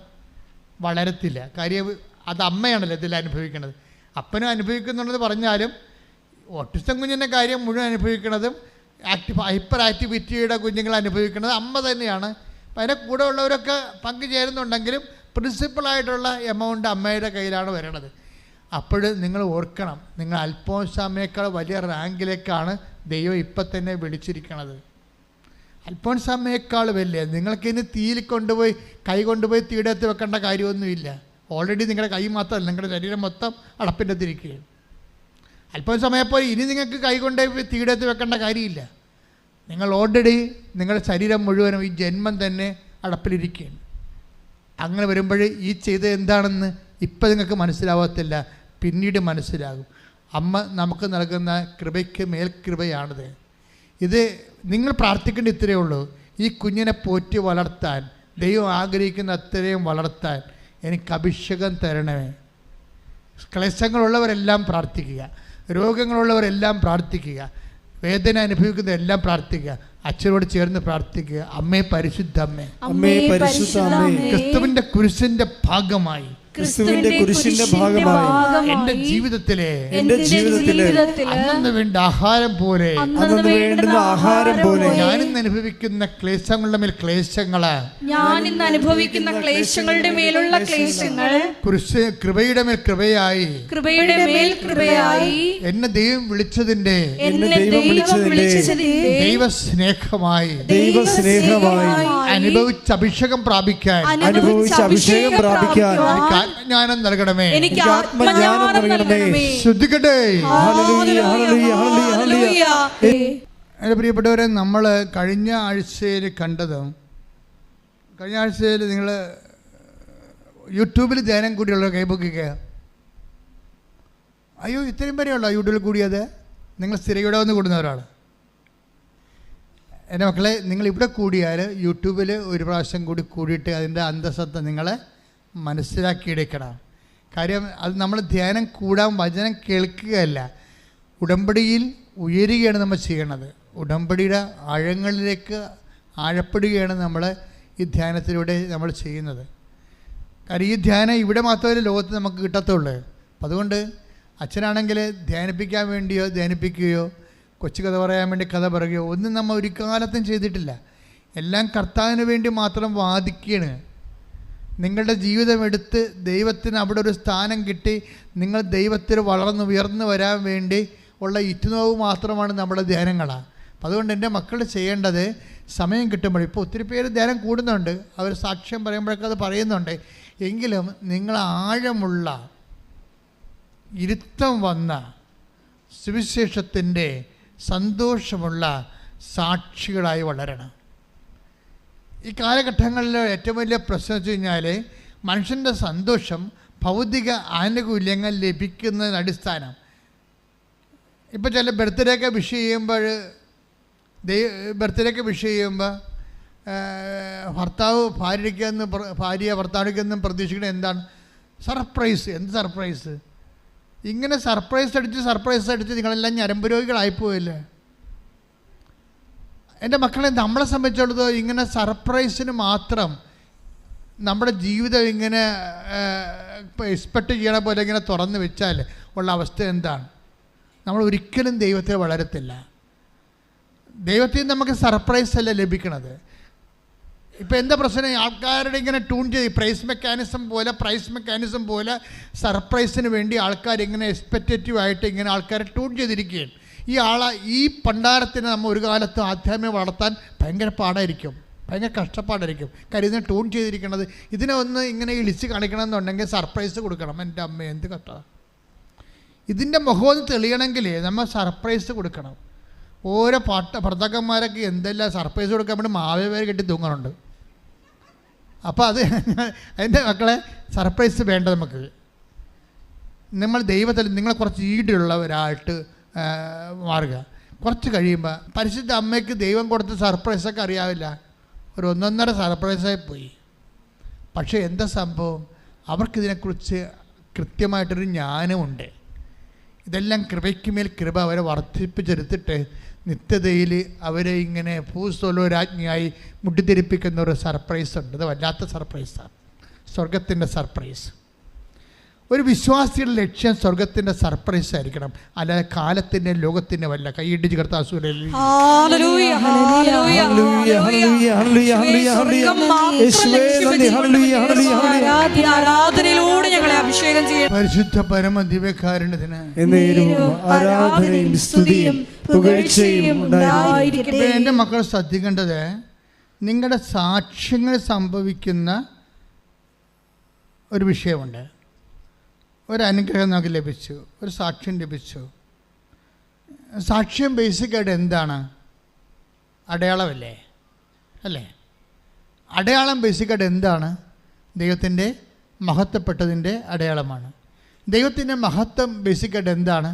വളരത്തില്ല. കാര്യം അത് അമ്മയാണല്ലോ ഇതിൽ അനുഭവിക്കുന്നത്. അപ്പനും അനുഭവിക്കുന്നുണ്ടെന്ന് പറഞ്ഞാലും ഓട്ടിസം കുഞ്ഞിൻ്റെ കാര്യം മുഴുവൻ അനുഭവിക്കുന്നതും ഹൈപ്പർ ആക്ടിവിറ്റിയുടെ കുഞ്ഞുങ്ങൾ അനുഭവിക്കുന്നത് അമ്മ തന്നെയാണ്. അപ്പം അതിൻ്റെ കൂടെ ഉള്ളവരൊക്കെ പങ്കുചേരുന്നുണ്ടെങ്കിലും പ്രിൻസിപ്പളായിട്ടുള്ള എമൗണ്ട് അമ്മയുടെ കയ്യിലാണ് വരണത്. അപ്പോൾ നിങ്ങൾ ഓർക്കണം, നിങ്ങൾ അൽഫോൻസാമ്മയേക്കാൾ വലിയ റാങ്കിലേക്കാണ് ദൈവം ഇപ്പം തന്നെ വിളിച്ചിരിക്കണത്. അൽഫോൻസാമ്മയേക്കാൾ വലിയ, നിങ്ങൾക്കിനി തീയിൽ കൊണ്ടുപോയി കൈ കൊണ്ടുപോയി തീടത്ത് വെക്കേണ്ട കാര്യമൊന്നുമില്ല. ഓൾറെഡി നിങ്ങളുടെ കൈ മാത്രമല്ല, നിങ്ങളുടെ ശരീരം മൊത്തം അടപ്പിൻ്റെ തിരിക്കുകയാണ്. അൽഫോൻസാമ്മയെപ്പോൾ ഇനി നിങ്ങൾക്ക് കൈ കൊണ്ടുപോയി തീടത്ത് വെക്കേണ്ട കാര്യമില്ല. നിങ്ങൾ ഓൾറെഡി നിങ്ങളുടെ ശരീരം മുഴുവനും ഈ ജന്മം തന്നെ അടപ്പിലിരിക്കുകയാണ്. അങ്ങനെ വരുമ്പോൾ ഈ ചെയ്തത് എന്താണെന്ന് ഇപ്പം നിങ്ങൾക്ക് മനസ്സിലാവത്തില്ല, പിന്നീട് മനസ്സിലാകും. അമ്മ നമുക്ക് നൽകുന്ന കൃപയ്ക്ക് മേൽകൃപയാണിത്. ഇത് നിങ്ങൾ പ്രാർത്ഥിക്കേണ്ട ഇത്രയേ ഉള്ളൂ, ഈ കുഞ്ഞിനെ പോറ്റി വളർത്താൻ, ദൈവം ആഗ്രഹിക്കുന്ന അത്രയും വളർത്താൻ എനിക്ക് അഭിഷേകം തരണമേ. ക്ലേശങ്ങളുള്ളവരെല്ലാം പ്രാർത്ഥിക്കുക, രോഗങ്ങളുള്ളവരെല്ലാം പ്രാർത്ഥിക്കുക, വേദന അനുഭവിക്കുന്നതെല്ലാം പ്രാർത്ഥിക്കുക, അച്ഛനോട് ചേർന്ന് പ്രാർത്ഥിക്കുക. അമ്മേ പരിശുദ്ധ അമ്മേ, അമ്മേ പരിശുദ്ധ അമ്മേ, ക്രിസ്തുവിന്റെ കുരിശിന്റെ ഭാഗമായി ക്രിസ്തുവിന്റെ കുരിശിന്റെ ഭാഗമായി എന്റെ ജീവിതത്തിലെ അന്നു വേണ്ട ആഹാരം പോലെ വേണ്ടുന്ന ആഹാരം പോലെ ഞാനിന്ന് അനുഭവിക്കുന്ന ക്ലേശങ്ങളുടെ മേൽ ക്ലേശങ്ങള്, ഞാനിന്ന് അനുഭവിക്കുന്ന ക്ലേശങ്ങളുടെ മേലുള്ള ക്ലേശങ്ങൾ കൃപയുടെ മേൽ കൃപയായി, കൃപയുടെ മേൽ കൃപയായി എന്നെ ദൈവം വിളിച്ചതിന്റെ ദൈവസ്നേഹമായി അനുഭവിച്ച അഭിഷേകം പ്രാപിക്കാൻ ആത്മജ്ഞാനം നൽകണമേ, എനിക്ക് ആത്മജ്ഞാനം നൽകണമേ. ശ്രദ്ധിക്കട്ടെ. എൻ്റെ പ്രിയപ്പെട്ടവരെ, നമ്മൾ കഴിഞ്ഞ ആഴ്ചയിൽ കണ്ടതും, കഴിഞ്ഞ ആഴ്ചയിൽ നിങ്ങൾ യൂട്യൂബിൽ ധ്യാനം കൂടിയുള്ള കൈപൊക്കുക. അയ്യോ ഇത്രയും വരെയുള്ളൂ യൂട്യൂബിൽ കൂടിയത്? നിങ്ങൾ സ്ഥിരയുടെ വന്ന് കൂടുന്നവരാണ്. എൻ്റെ മക്കളെ, നിങ്ങളിവിടെ കൂടിയാൽ യൂട്യൂബിൽ ഒരു പ്രാവശ്യം കൂടി കൂടിയിട്ട് അതിൻ്റെ അന്തസത്ത നിങ്ങളെ മനസ്സിലാക്കിയെടുക്കണം. കാര്യം അത് നമ്മൾ ധ്യാനം കൂടാൻ വചനം കേൾക്കുകയല്ല, ഉടമ്പടിയിൽ ഉയരുകയാണ് നമ്മൾ ചെയ്യണത്. ഉടമ്പടിയുടെ ആഴങ്ങളിലേക്ക് ആഴപ്പെടുകയാണ് നമ്മൾ ഈ ധ്യാനത്തിലൂടെ നമ്മൾ ചെയ്യുന്നത്. കാര്യം ഈ ധ്യാനം ഇവിടെ മാത്രമേ ലോകത്ത് നമുക്ക് കിട്ടത്തുള്ളൂ. അപ്പം അതുകൊണ്ട് അച്ഛനാണെങ്കിൽ ധ്യാനിപ്പിക്കാൻ വേണ്ടിയോ ധ്യാനിപ്പിക്കുകയോ കൊച്ചു കഥ പറയാൻ വേണ്ടി കഥ പറയുകയോ ഒന്നും നമ്മൾ ഒരു കാലത്തും ചെയ്തിട്ടില്ല. എല്ലാം കർത്താവിന് വേണ്ടി മാത്രം വാദിക്കുകയാണ്. നിങ്ങളുടെ ജീവിതം എടുത്ത് ദൈവത്തിന് അവിടെ ഒരു സ്ഥാനം കിട്ടി നിങ്ങൾ ദൈവത്തിൽ ഉയർന്നു വരാൻ വേണ്ടി ഉള്ള ഇറ്റുനോവ് മാത്രമാണ് നമ്മുടെ ധ്യാനങ്ങളാണ്. അപ്പം അതുകൊണ്ട് എൻ്റെ മക്കൾ ചെയ്യേണ്ടത്, സമയം കിട്ടുമ്പോൾ, ഇപ്പോൾ ഒത്തിരി പേര് ധ്യാനം കൂടുന്നുണ്ട്, അവർ സാക്ഷ്യം പറയുമ്പോഴൊക്കെ അത് പറയുന്നുണ്ട്, എങ്കിലും നിങ്ങൾ ആഴമുള്ള ഇരുത്തം വന്ന സുവിശേഷത്തിൻ്റെ സന്തോഷമുള്ള സാക്ഷികളായി വളരണം. ഈ കാലഘട്ടങ്ങളിൽ ഏറ്റവും വലിയ പ്രശ്നം വെച്ച് കഴിഞ്ഞാൽ മനുഷ്യൻ്റെ സന്തോഷം ഭൗതിക ആനുകൂല്യങ്ങൾ ലഭിക്കുന്നതിന് അടിസ്ഥാനം. ഇപ്പോൾ ചില ബർത്ത്ഡേയൊക്കെ വിഷ് ചെയ്യുമ്പോൾ ഭർത്താവ് ഭാര്യ ഭർത്താവിനെന്നും പ്രതീക്ഷിക്കുന്നത് എന്താണ്? സർപ്രൈസ്. എന്ത് സർപ്രൈസ്? ഇങ്ങനെ സർപ്രൈസ് അടിച്ച് നിങ്ങളെല്ലാം ഞരമ്പ് രോഗികളായിപ്പോയില്ലേ? എൻ്റെ മക്കളെ, നമ്മളെ സംബന്ധിച്ചിടത്തോളം ഇങ്ങനെ സർപ്രൈസിന് മാത്രം നമ്മുടെ ജീവിതം ഇങ്ങനെ എക്സ്പെക്റ്റ് ചെയ്യണ പോലെ ഇങ്ങനെ തുറന്ന് വെച്ചാൽ ഉള്ള അവസ്ഥ എന്താണ്? നമ്മൾ ഒരിക്കലും ദൈവത്തെ വളരത്തില്ല. ദൈവത്തിൽ നിന്ന് നമുക്ക് സർപ്രൈസ് അല്ല ലഭിക്കണത്. ഇപ്പോൾ എന്താ പ്രശ്നം? ആൾക്കാരുടെ ഇങ്ങനെ ട്യൂൺ ചെയ്ത് പ്രൈസ് മെക്കാനിസം പോലെ സർപ്രൈസിന് വേണ്ടി ആൾക്കാർ ഇങ്ങനെ എക്സ്പെക്റ്റേറ്റീവ് ആയിട്ട് ഇങ്ങനെ ആൾക്കാരെ ട്യൂൺ ചെയ്തിരിക്കുകയാണ്. ഈ പണ്ടാരത്തിന് നമ്മൾ ഒരു കാലത്ത് ആധ്യാത്മികം വളർത്താൻ ഭയങ്കര പാടായിരിക്കും, ഭയങ്കര കഷ്ടപ്പാടായിരിക്കും. കാര്യം ഇതിനെ ട്യൂൺ ചെയ്തിരിക്കണത്, ഇതിനെ ഒന്ന് ഇങ്ങനെ ഇളിച്ച് കാണിക്കണമെന്നുണ്ടെങ്കിൽ സർപ്രൈസ് കൊടുക്കണം. എൻ്റെ അമ്മ എന്ത് കഷ്ടമാണ്! ഇതിൻ്റെ മുഖം ഒന്ന് തെളിയണമെങ്കിൽ നമ്മൾ സർപ്രൈസ് കൊടുക്കണം. ഓരോ ഭർത്താക്കന്മാരൊക്കെ എന്തെല്ലാം സർപ്രൈസ് കൊടുക്കാൻ വേണ്ടി മാവേവേര് കെട്ടി തൂങ്ങുന്നുണ്ട്. അപ്പോൾ അതിൻ്റെ മക്കളെ, സർപ്രൈസ് വേണ്ട നമുക്ക്. നമ്മൾ ദൈവത്തിൽ നിങ്ങൾ കുറച്ച് ഈടുള്ള ഒരാൾക്ക് മാറുക. കുറച്ച് കഴിയുമ്പോൾ പരിശുദ്ധ അമ്മയ്ക്ക് ദൈവം കൊടുത്ത സർപ്രൈസൊക്കെ അറിയാവില്ല, ഒരു 1.5 സർപ്രൈസായി പോയി. പക്ഷേ എന്താ സംഭവം? അവർക്കിതിനെക്കുറിച്ച് കൃത്യമായിട്ടൊരു ജ്ഞാനമുണ്ട്. ഇതെല്ലാം കൃപയ്ക്കുമേൽ കൃപ അവരെ വർദ്ധിപ്പിച്ചെടുത്തിട്ട് നിത്യതയിൽ അവരെ ഇങ്ങനെ ഭൂസ്വലോരാജ്ഞിയായി മുട്ടിത്തിരിപ്പിക്കുന്ന ഒരു സർപ്രൈസ് ഉണ്ട്. ഇത് വല്ലാത്ത സർപ്രൈസാണ്, സ്വർഗത്തിൻ്റെ സർപ്രൈസ്. ഒരു വിശ്വാസിയുടെ ലക്ഷ്യം സ്വർഗത്തിൻ്റെ സർപ്രൈസ് ആയിരിക്കണം, അല്ലാതെ കാലത്തിൻ്റെ ലോകത്തിൻ്റെ വല്ല. കൈയിടിച്ച് പരിശുദ്ധ പരമ ദിവ്യകാരുണ്യത്തിന് എൻ്റെ മക്കൾ ശ്രദ്ധിക്കേണ്ടത്, നിങ്ങളുടെ സാക്ഷ്യങ്ങൾ സംഭവിക്കുന്ന ഒരു വിഷയമുണ്ട്. ഒരു അനുഗ്രഹം നമുക്ക് ലഭിച്ചു, ഒരു സാക്ഷ്യം ലഭിച്ചു. സാക്ഷ്യം ബേസിക്കായിട്ട് എന്താണ്? അടയാളമല്ലേ? അല്ലേ? അടയാളം ബേസിക്കായിട്ട് എന്താണ്? ദൈവത്തിൻ്റെ മഹത്വപ്പെട്ടതിൻ്റെ അടയാളമാണ്. ദൈവത്തിൻ്റെ മഹത്വം ബേസിക്കായിട്ട് എന്താണ്?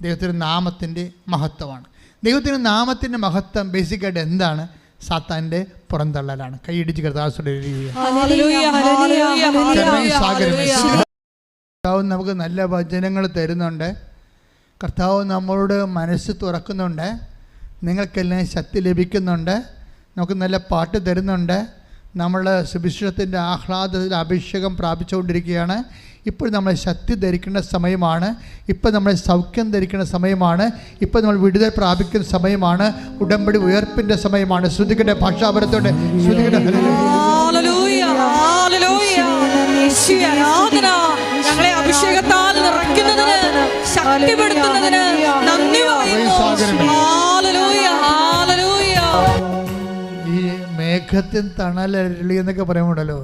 ദൈവത്തിൻ്റെ നാമത്തിൻ്റെ മഹത്വമാണ്. ദൈവത്തിൻ്റെ നാമത്തിൻ്റെ മഹത്വം ബേസിക്കായിട്ട് എന്താണ്? സാത്താൻ്റെ പുറന്തള്ളലാണ്. കൈയിടിച്ച് കർത്താവേ കർത്താവ് നമുക്ക് നല്ല വചനങ്ങൾ തരുന്നുണ്ട്. കർത്താവ് നമ്മളോട് മനസ്സ് തുറക്കുന്നുണ്ട്. നിങ്ങൾക്കെല്ലാം ശക്തി ലഭിക്കുന്നുണ്ട്. നമുക്ക് നല്ല പാട്ട് തരുന്നുണ്ട്. നമ്മൾ സുവിശേഷത്തിൻ്റെ ആഹ്ലാദത്തിൽ അഭിഷേകം പ്രാപിച്ചുകൊണ്ടിരിക്കുകയാണ്. ഇപ്പോൾ നമ്മൾ ശക്തി ധരിക്കേണ്ട സമയമാണ്. ഇപ്പോൾ നമ്മൾ സൗഖ്യം ധരിക്കേണ്ട സമയമാണ്. ഇപ്പോൾ നമ്മൾ വിടുതൽ പ്രാപിക്കുന്ന സമയമാണ്. ഉടമ്പടി ഉയർപ്പിൻ്റെ സമയമാണ്. ശ്രുതികയുടെ ഭാഷാപരത്തോടെ ഞങ്ങളെ അഭിഷേകത്താൽ നിറയ്ക്കുന്നതിന്, ശക്തിപ്പെടുത്തുന്നതിന് നന്ദി പറയുന്നു. ഈ മേഘത്തിൻ തണലരളി എന്നൊക്കെ പറയുമ്പോഴല്ലോ,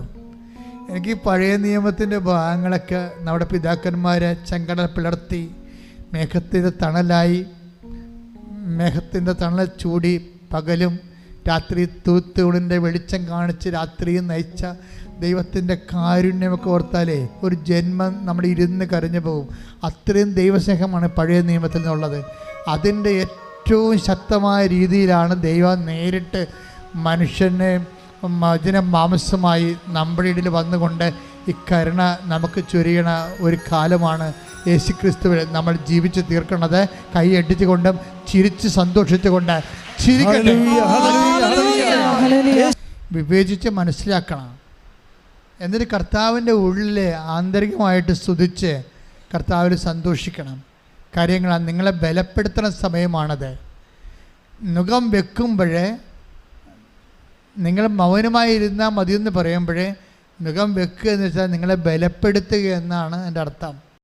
എനിക്ക് ഈ പഴയ നിയമത്തിൻ്റെ ഭാഗങ്ങളൊക്കെ നമ്മുടെ പിതാക്കന്മാരെ ചെങ്കടൽ പിളർത്തി മേഘത്തിൻ്റെ തണലായി, മേഘത്തിൻ്റെ തണൽ ചൂടി പകലും രാത്രി തൂത്തൂണിൻ്റെ വെളിച്ചം കാണിച്ച് രാത്രിയും നയിച്ച ദൈവത്തിൻ്റെ കാരുണ്യമൊക്കെ ഓർത്താലേ ഒരു ജന്മം നമ്മൾ ഇരുന്ന് കരഞ്ഞു പോകും. അത്രയും ദൈവസ്നേഹമാണ് പഴയ നിയമത്തിൽ നിന്നുള്ളത്. അതിൻ്റെ ഏറ്റവും ശക്തമായ രീതിയിലാണ് ദൈവം നേരിട്ട് മനുഷ്യനെ മാംസമായി നമ്മുടെ ഇടയിൽ വന്നുകൊണ്ട് ഈ കരുണ നമുക്ക് ചൊരിയണ ഒരു കാലമാണ് യേശുക്രിസ്തുവിൽ നമ്മൾ ജീവിച്ച് തീർക്കുന്നത്. കൈ അടിച്ചുകൊണ്ടും ചിരിച്ച് സന്തോഷിച്ചുകൊണ്ട് വിവേചിച്ച് മനസ്സിലാക്കണം. എന്നിട്ട് കർത്താവിൻ്റെ ഉള്ളിൽ ആന്തരികമായിട്ട് സ്തുതിച്ച് കർത്താവിൽ സന്തോഷിക്കണം. കാര്യങ്ങളാണ് നിങ്ങളെ ബലപ്പെടുത്തുന്ന സമയമാണത്. മുഖം വെക്കുമ്പോഴേ നിങ്ങൾ മൗനമായിരുന്നാൽ മതിയെന്ന് പറയുമ്പോഴേ മുഖം വെക്കുക എന്ന് വെച്ചാൽ നിങ്ങളെ ബലപ്പെടുത്തുക എന്നാണ് എൻ്റെ അർത്ഥം.